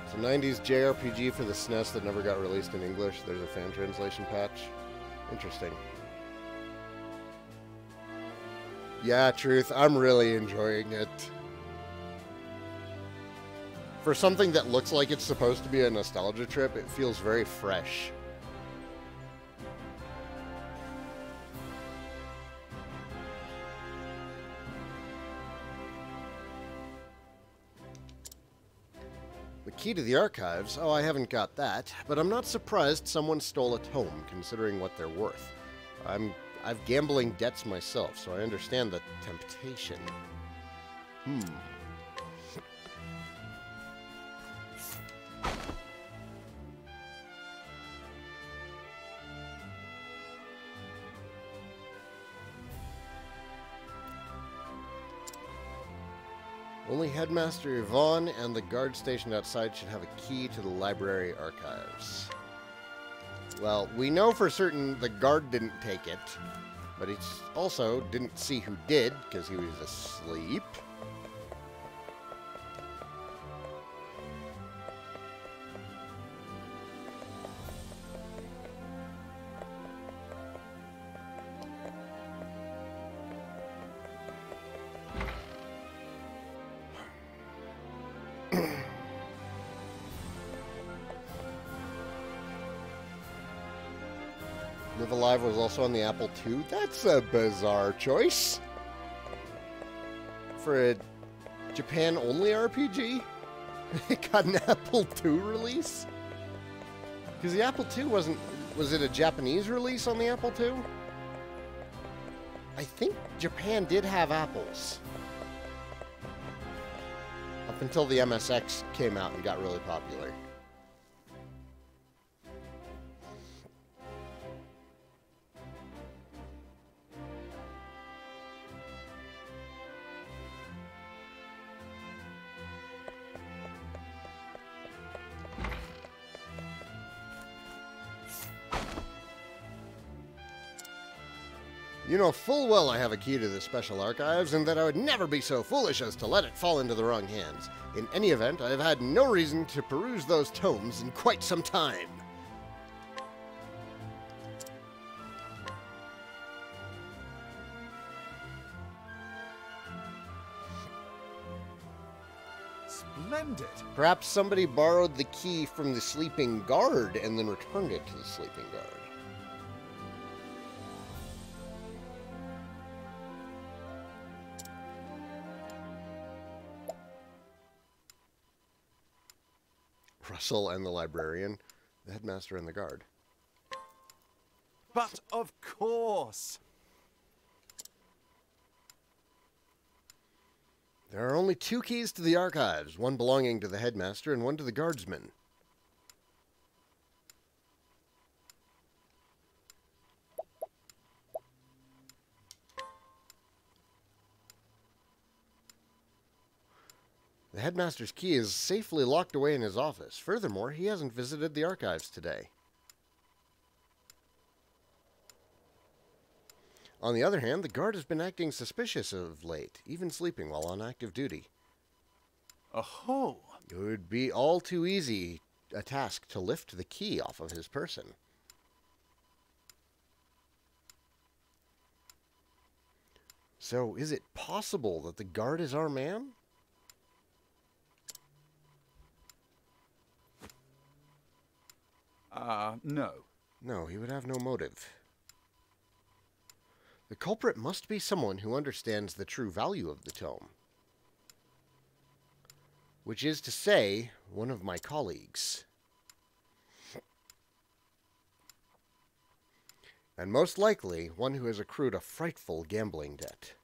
It's a 90s JRPG for the SNES that never got released in English. There's a fan translation patch. Interesting. Yeah, truth, I'm really enjoying it. For something that looks like it's supposed to be a nostalgia trip, it feels very fresh. The key to the archives? Oh, I haven't got that, but I'm not surprised someone stole a tome, considering what they're worth. I've gambling debts myself, so I understand the temptation. Only Headmaster Yvonne and the guard stationed outside should have a key to the library archives. Well, we know for certain the guard didn't take it, but he also didn't see who did, because he was asleep. Live Alive was also on the Apple II. That's a bizarre choice. For a Japan-only RPG? It got an Apple II release? Because the Apple II wasn't... Was it a Japanese release on the Apple II? I think Japan did have apples. Up until the MSX came out and got really popular. You know full well I have a key to the special archives, and that I would never be so foolish as to let it fall into the wrong hands. In any event, I have had no reason to peruse those tomes in quite some time. Splendid! Perhaps somebody borrowed the key from the sleeping guard and then returned it to the sleeping guard. Russell and the librarian, the headmaster and the guard. But of course! There are only 2 keys to the archives, one belonging to the headmaster and one to the guardsman. The headmaster's key is safely locked away in his office. Furthermore, he hasn't visited the archives today. On the other hand, the guard has been acting suspicious of late, even sleeping while on active duty. Oh! It would be all too easy a task to lift the key off of his person. So, is it possible that the guard is our man? No. No, he would have no motive. The culprit must be someone who understands the true value of the tome. Which is to say, one of my colleagues. And most likely, one who has accrued a frightful gambling debt.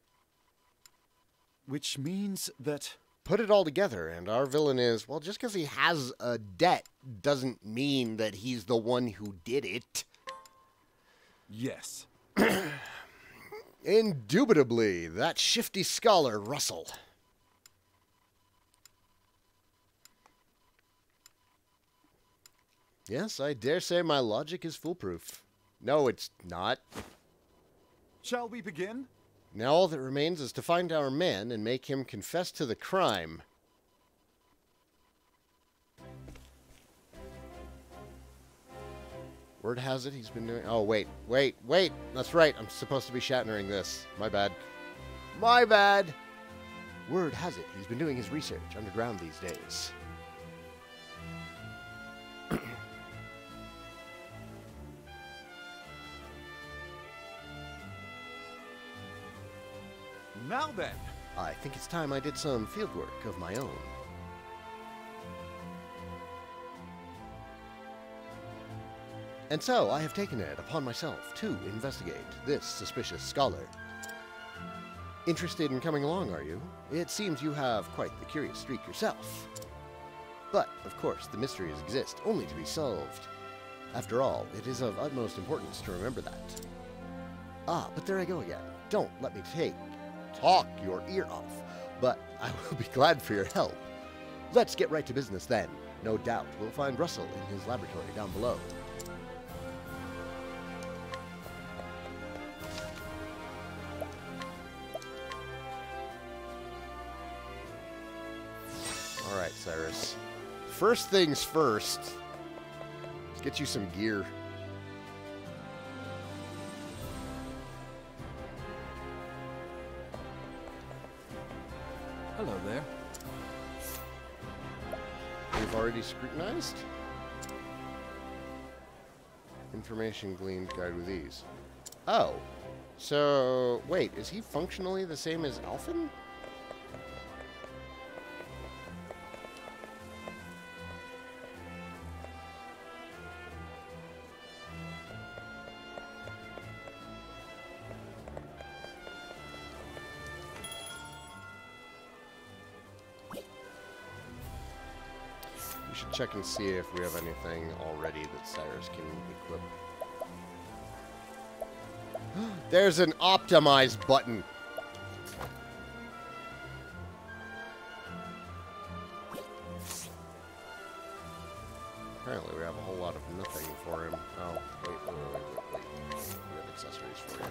Which means that put it all together, and our villain is, well, just because he has a debt doesn't mean that he's the one who did it. Yes. Indubitably, that shifty scholar, Russell. Yes, I dare say my logic is foolproof. No, it's not. Shall we begin? Now all that remains is to find our man and make him confess to the crime. Word has it he's been doing... Oh, wait. That's right. I'm supposed to be Shatnering this. My bad. My bad. Word has it he's been doing his research underground these days. Now then. I think it's time I did some fieldwork of my own. And so I have taken it upon myself to investigate this suspicious scholar. Interested in coming along, are you? It seems you have quite the curious streak yourself. But, of course, the mysteries exist only to be solved. After all, it is of utmost importance to remember that. Ah, but there I go again. Don't let me talk your ear off, but I will be glad for your help. Let's get right to business then. No doubt we'll find Russell in his laboratory down below. Alright, Cyrus. First things first. Let's get you some gear. Hello there. We've already scrutinized. Information gleaned, guide with ease. Oh. So, wait, is he functionally the same as Alphen? We should check and see if we have anything already that Cyrus can equip. There's an optimize button. Apparently we have a whole lot of nothing for him. Oh, wait. We have accessories for him.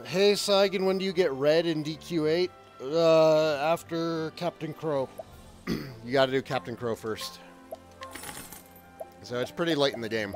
Hey, Saigan, when do you get red in DQ8? After Captain Crow. You gotta do Captain Crow first. So it's pretty late in the game.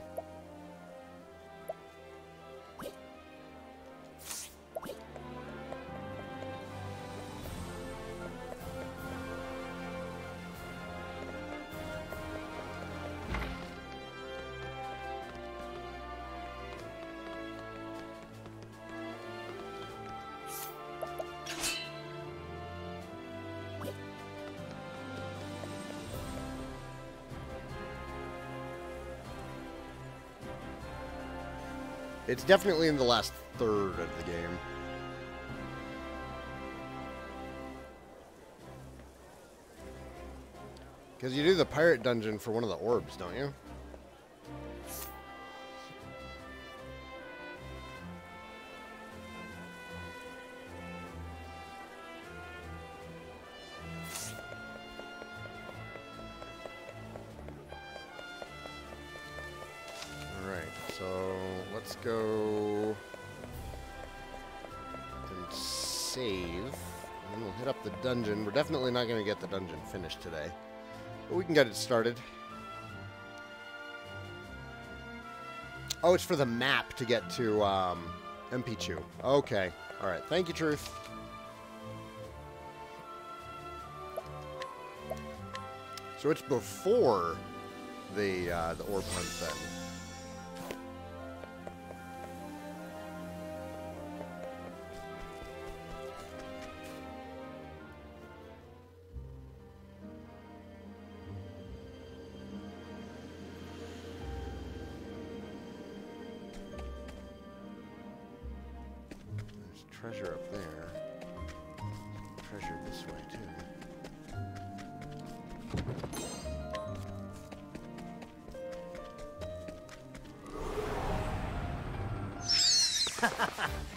It's definitely in the last third of the game. Because you do the pirate dungeon for one of the orbs, don't you? Let's go and save, and then we'll hit up the dungeon. We're definitely not going to get the dungeon finished today, but we can get it started. Oh, it's for the map to get to MP2. Okay, all right. Thank you, Truth. So it's before the orb hunt then. Treasure up there. Treasure this way, too.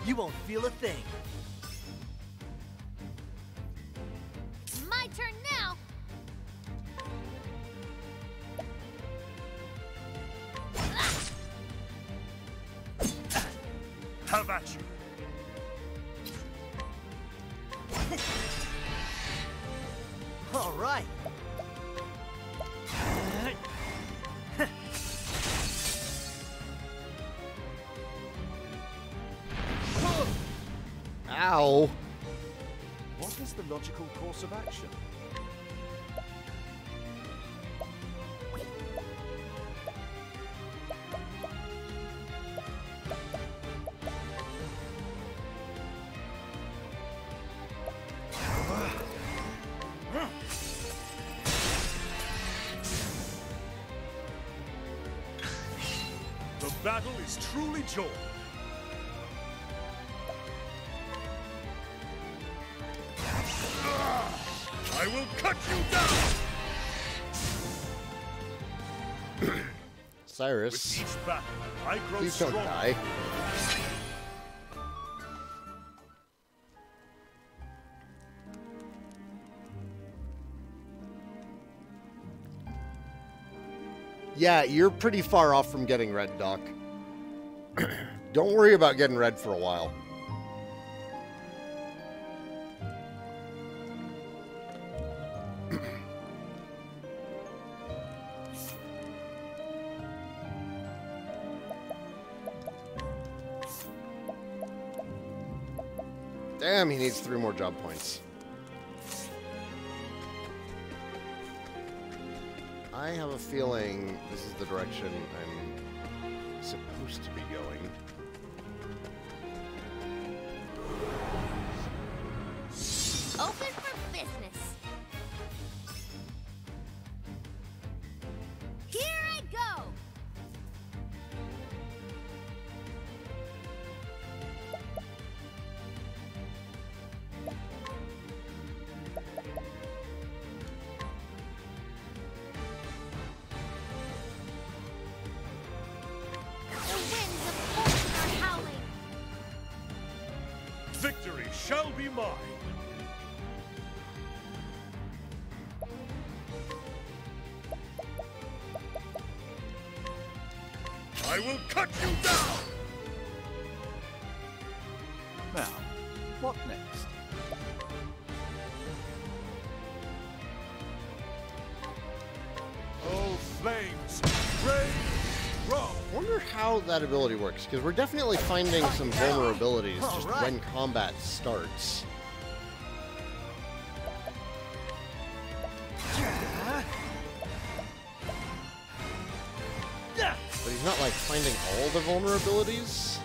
You won't feel a thing. My turn now. How about you? All right. Ow! What is the logical course of action? The battle is truly joined. I will cut you down! Cyrus, With each battle, I grow please don't stronger. die. Yeah, you're pretty far off from getting red, Doc. Don't worry about getting red for a while. Damn, he needs 3 more job points. I have a feeling this is the direction I'm supposed to be going. Open for business. Here I go. Victory shall be mine. I will cut you down. Now, what next? Oh, flames! Rage! Roll! I wonder how that ability works, because we're definitely finding some vulnerabilities just Alright. when combat starts. But he's not, like, finding all the vulnerabilities.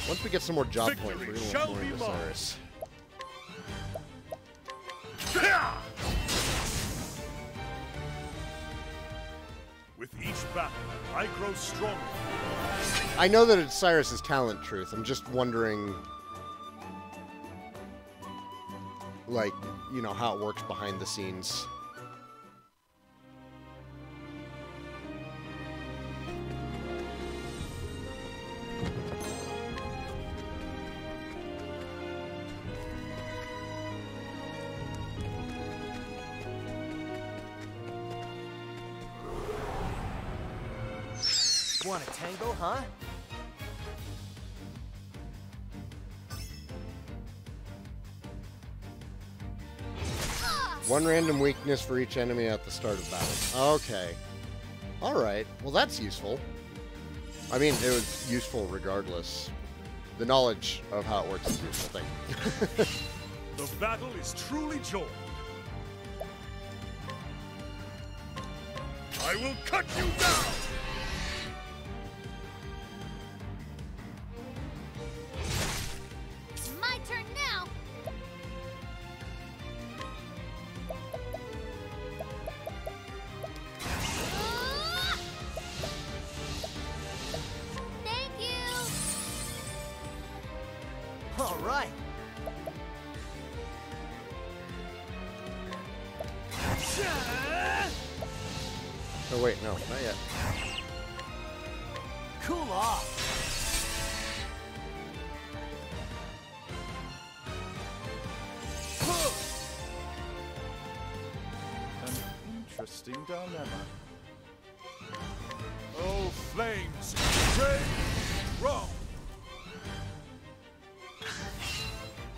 Once we get some more job points, we're Victory going to shall look more be into mine. Cyrus. With each battle, I grow stronger. I know that it's Cyrus's talent truth. I'm just wondering, like, you know, how it works behind the scenes. Want a tango, huh? One random weakness for each enemy at the start of battle. Okay. Alright. Well, that's useful. I mean, it was useful regardless. The knowledge of how it works is a useful thing. The battle is truly joined. I will cut you down! It's my turn now. Thank you. All right. Oh, wait, no, not yet. Cool off. An interesting dilemma. Oh, flames! Rage! Roll!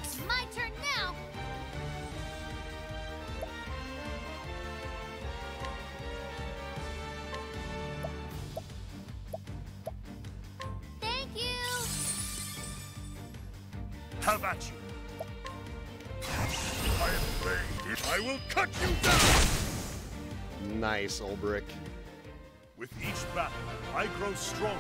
It's my turn now. Thank you. Have at you! I am ready. I will cut you down! Nice, LBRY. With each battle, I grow stronger.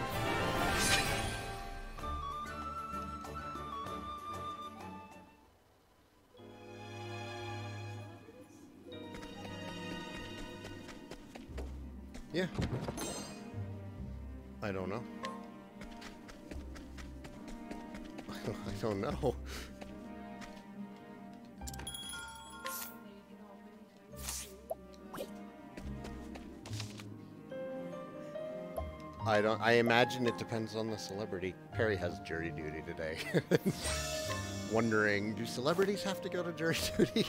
Yeah. I don't know. I don't know. I imagine it depends on the celebrity. Perry has jury duty today. Wondering, do celebrities have to go to jury duty?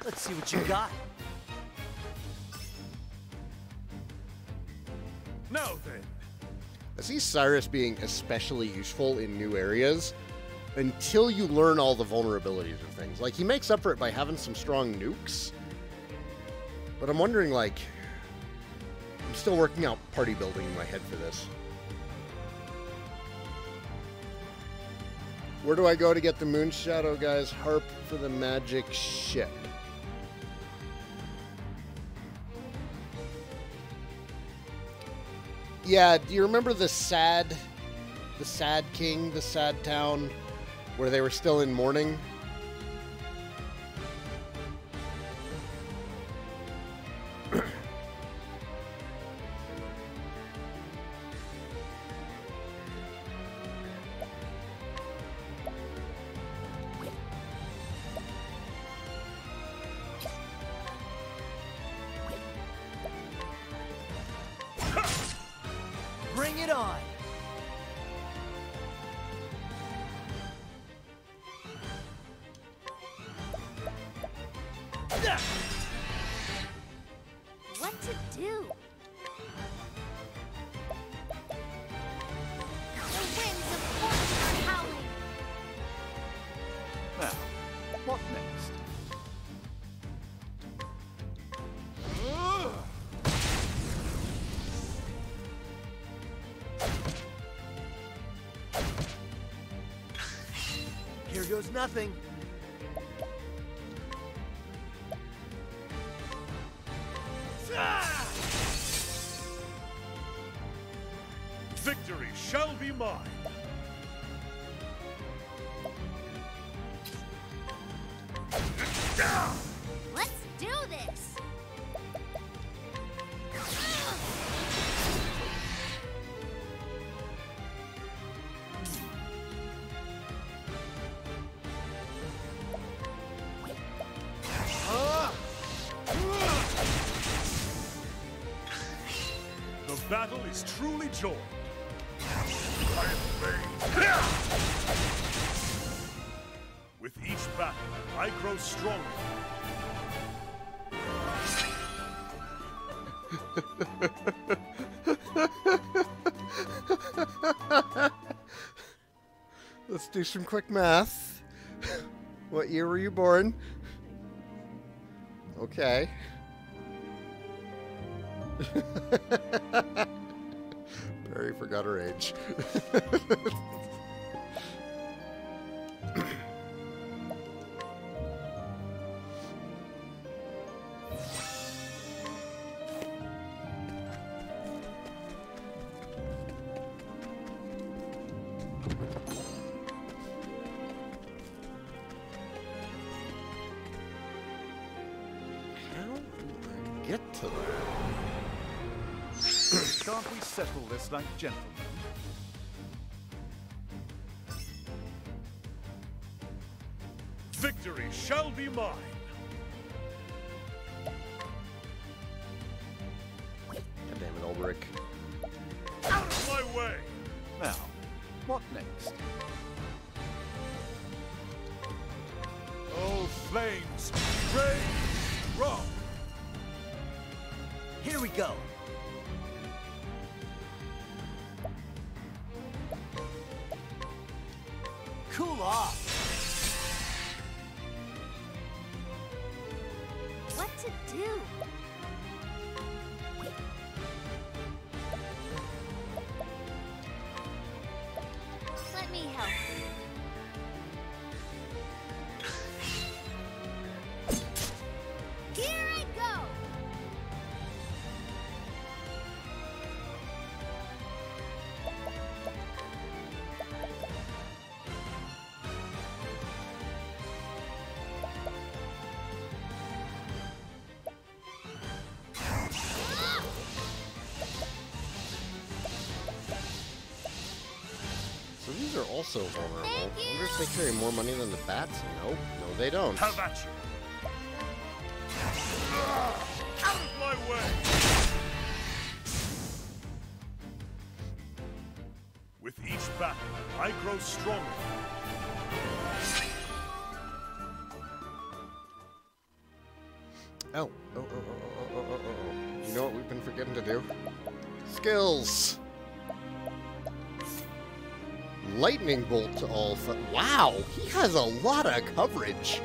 Let's see what you got. Now then, I see Cyrus being especially useful in new areas until you learn all the vulnerabilities of things. Like, he makes up for it by having some strong nukes. But I'm wondering, like, I'm still working out party building in my head for this. Where do I go to get the Moon Shadow guys? Harp for the magic ship. Yeah, do you remember the sad king, the sad town, where they were still in mourning? Bring it on. What to do? next? Here goes nothing. Victory shall be mine. Let's do this! The battle is truly joined. With each battle, I grow stronger. Let's do some quick math. What year were you born? Okay. Barry forgot her age. Get to that. Can't we settle this like gentlemen? Victory shall be mine. God damn it, Ulrich. Out of my way! Now, what next? Oh, flames, rage, rock! Here we go. Cool off. What to do? Let me help you. Here I go! So these are also vulnerable. I Thank you. wonder if they carry more money than the bats? Nope. No, they don't. Have at you! Out of my way! With each battle, I grow stronger. Oh. Oh. You know what we've been forgetting to do? Skills! Lightning bolt to all. Wow, he has a lot of coverage.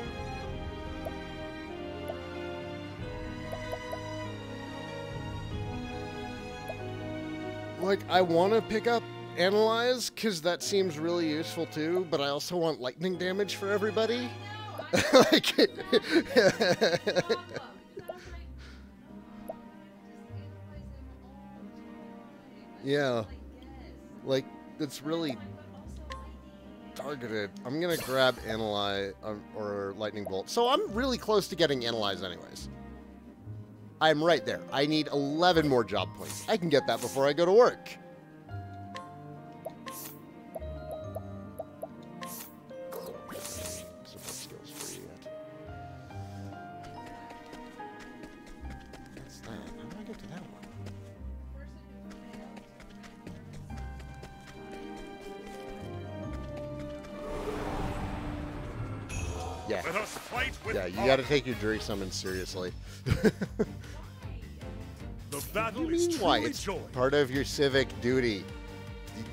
Like, I want to pick up Analyze, because that seems really useful too, but I also want lightning damage for everybody. Like, yeah. Like, it's really targeted. I'm gonna grab Analyze or Lightning Bolt. So I'm really close to getting Analyze anyways. I'm right there. I need 11 more job points. I can get that before I go to work. Support skills free yet. What's that? How do I get to that one? Yeah. Let us fight with Yeah, you honor. gotta take your jury summons seriously. The battle is Why? truly It's joined. part of your civic duty.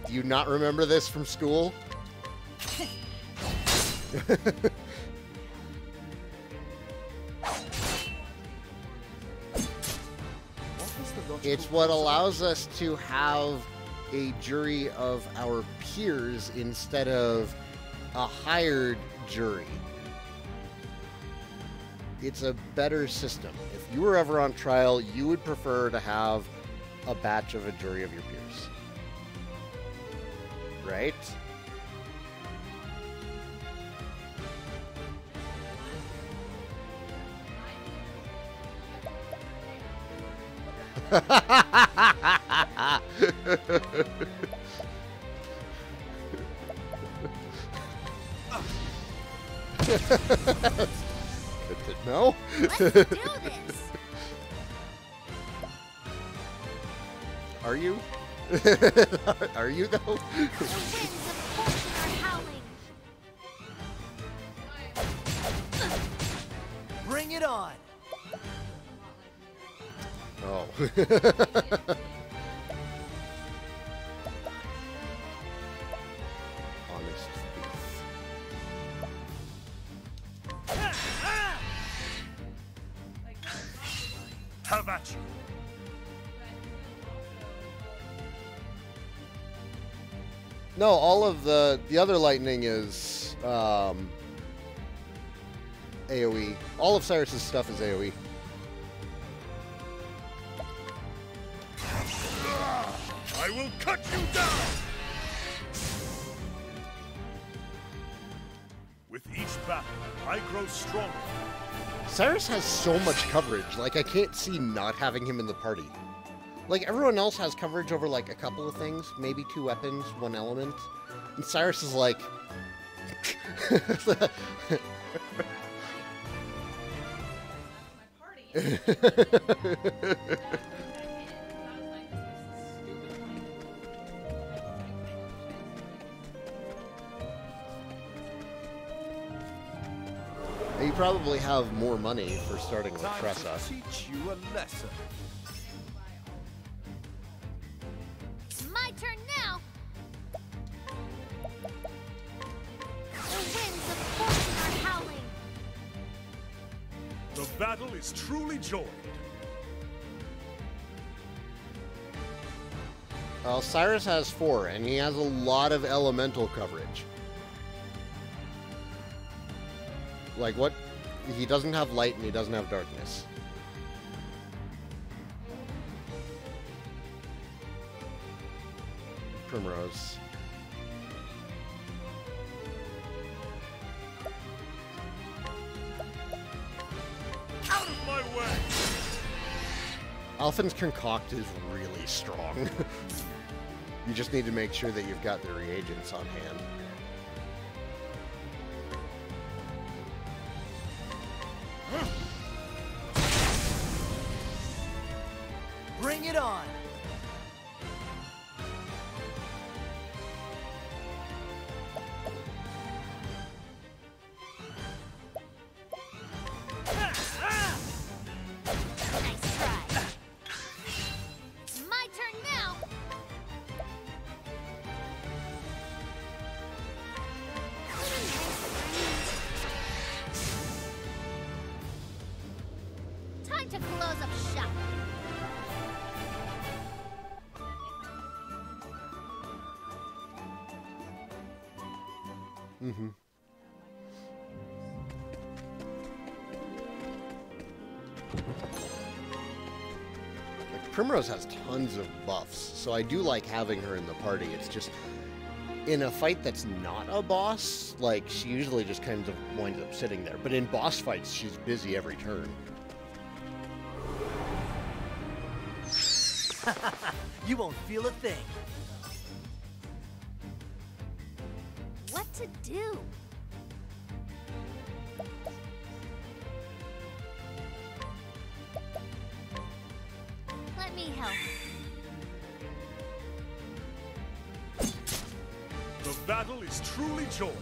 Do you not remember this from school? logical It's what course of allows us to have a jury of our peers instead of a hired jury. It's a better system. If you were ever on trial, you would prefer to have a batch of a jury of your peers. Right? No? Let's do this. Are you? Are you though? The winds of fortune are howling. Bring it on! Oh. Honest thief. How about you? No, all of the other lightning is AoE. All of Cyrus's stuff is AoE. I will cut you down! With each battle, I grow stronger. Cyrus has so much coverage. Like, I can't see not having him in the party. Like, everyone else has coverage over, like, a couple of things. Maybe 2 weapons, 1 element. And Cyrus is like... You probably have more money for starting with Time Tressa. to teach you a lesson. My turn now. The winds of fortune are howling. The battle is truly joined. Well, Cyrus has 4, and he has a lot of elemental coverage. Like, what? He doesn't have light, and he doesn't have darkness. Primrose. Out of my way! Alphin's Concoct is really strong. You just need to make sure that you've got the reagents on hand. Bring it on! Nice try. It's my turn now. Time to close up shop. Mm-hmm. Like, Primrose has tons of buffs, so I do like having her in the party. It's just, in a fight that's not a boss, like, she usually just kind of winds up sitting there. But in boss fights, she's busy every turn. You won't feel a thing. What to do? Let me help. The battle is truly joined.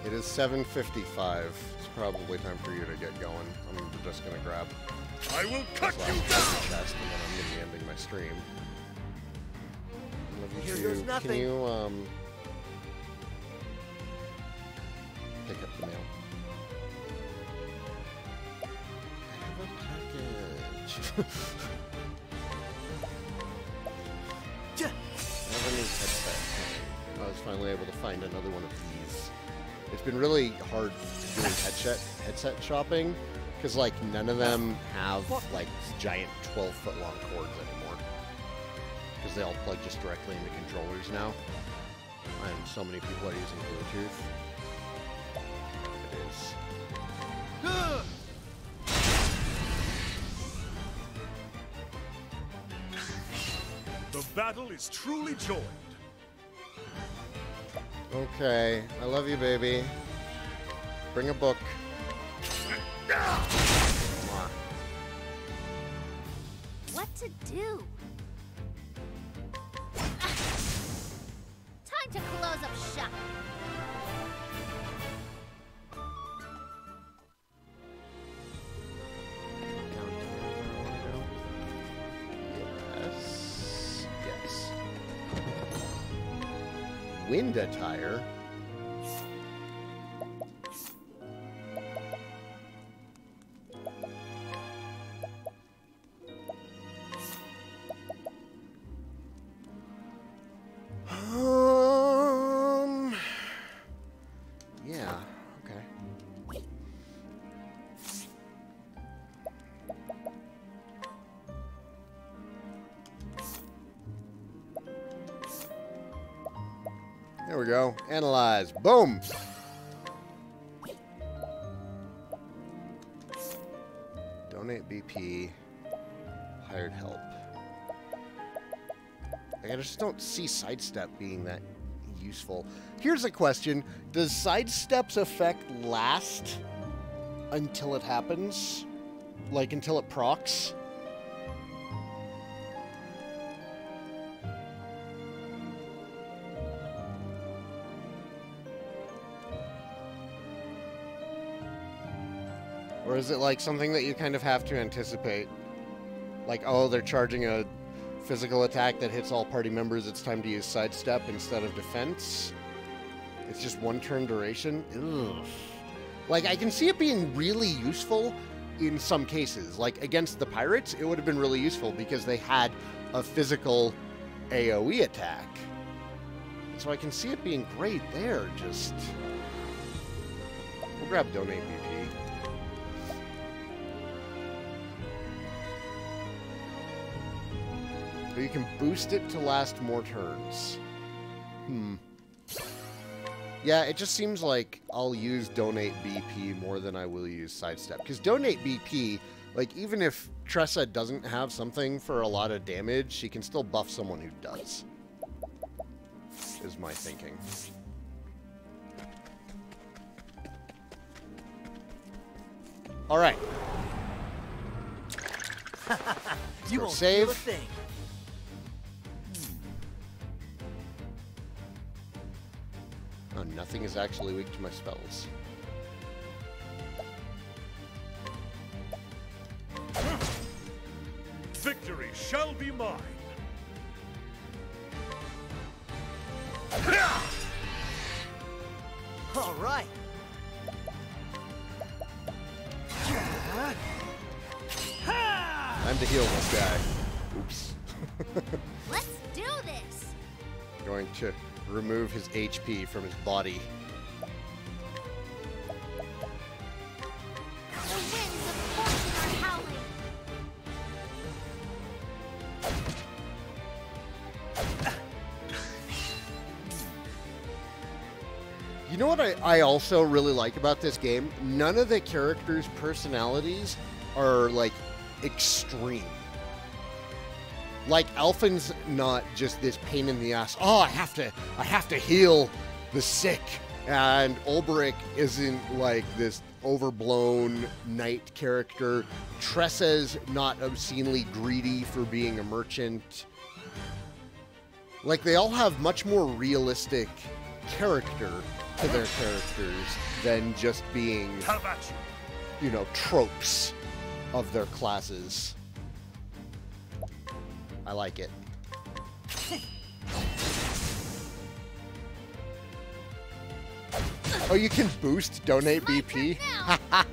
It is 7:55. It's probably time for you to get going. I'm just gonna grab I will cut this you last down! chest, and then I'm gonna be ending my stream. Love you Here too. goes Can nothing. you pick up the mail? I have a package. finally able to find another one of these. It's been really hard doing headset shopping, because, like, none of them have, like, giant 12-foot-long cords anymore. Because they all plug just directly into controllers now. And so many people are using Bluetooth. It is. The battle is truly joined. Okay, I love you, baby. Bring a book. Mwah. What to do? Time to close up shop. Yes. Yes. Wind attire. Yeah, okay. There we go. Analyze. Boom! Donate BP. Hired help. I just don't see sidestep being that useful. Here's a question. Does sidestep's effect last until it happens? Like, until it procs? Or is it like something that you kind of have to anticipate? Like, oh, they're charging a physical attack that hits all party members, it's time to use sidestep instead of defense. It's just one turn duration. Ugh. Like, I can see it being really useful in some cases. Like, against the pirates, it would have been really useful because they had a physical AoE attack. So I can see it being great there, just... We'll grab Donate BP. But you can boost it to last more turns. Yeah, it just seems like I'll use Donate BP more than I will use Sidestep. Because Donate BP, like, even if Tressa doesn't have something for a lot of damage, she can still buff someone who does. Is my thinking. Alright. You won't save. feel a thing. Oh, nothing is actually weak to my spells. Victory shall be mine. All right. Time to heal this guy. Oops. Let's do this. Going to remove his HP from his body. The winds of fortune are howling. You know what I also really like about this game? None of the characters' personalities are, like, extreme. Like, Alphen's not just this pain in the ass, oh, I have to heal the sick. And Ulbrich isn't like this overblown knight character. Tressa's not obscenely greedy for being a merchant. Like, they all have much more realistic character to their characters than just being, you know, tropes of their classes. I like it. Oh, you can boost Donate BP?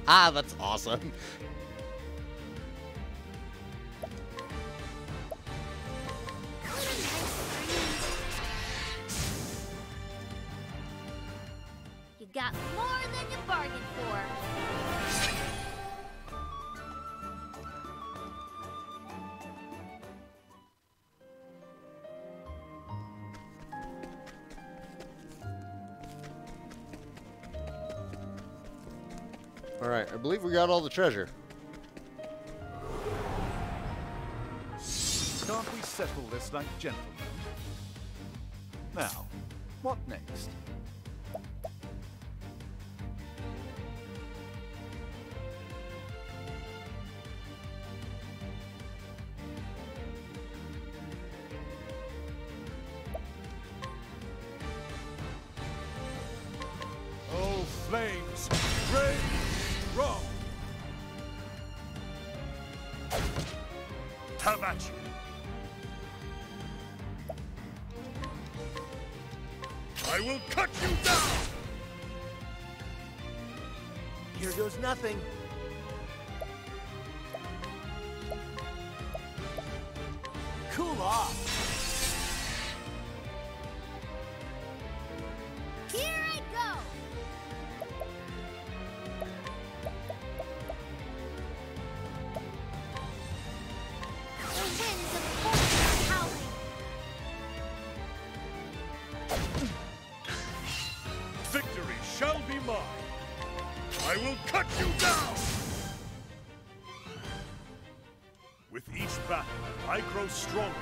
That's awesome. Alright, I believe we got all the treasure. Can't we settle this like gentlemen? Now, what next? Oh, flames, rage strong. Have at you. I will cut you down! Here goes nothing. Cool off. Here I go! The winds of force are howling. Victory shall be mine. I will cut you down! With each battle, I grow stronger.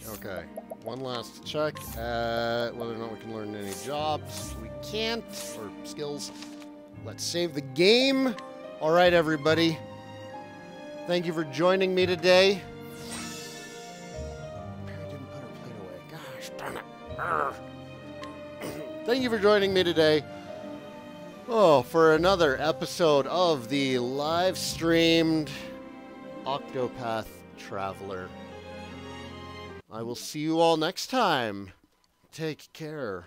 Okay, one last check at whether or not we can learn any jobs. We can't, or skills. Let's save the game. All right, everybody. Thank you for joining me today. I didn't put her plate away. Gosh darn it. Arrgh. Thank you for joining me today. Oh, for another episode of the live streamed Octopath Traveler. I will see you all next time. Take care.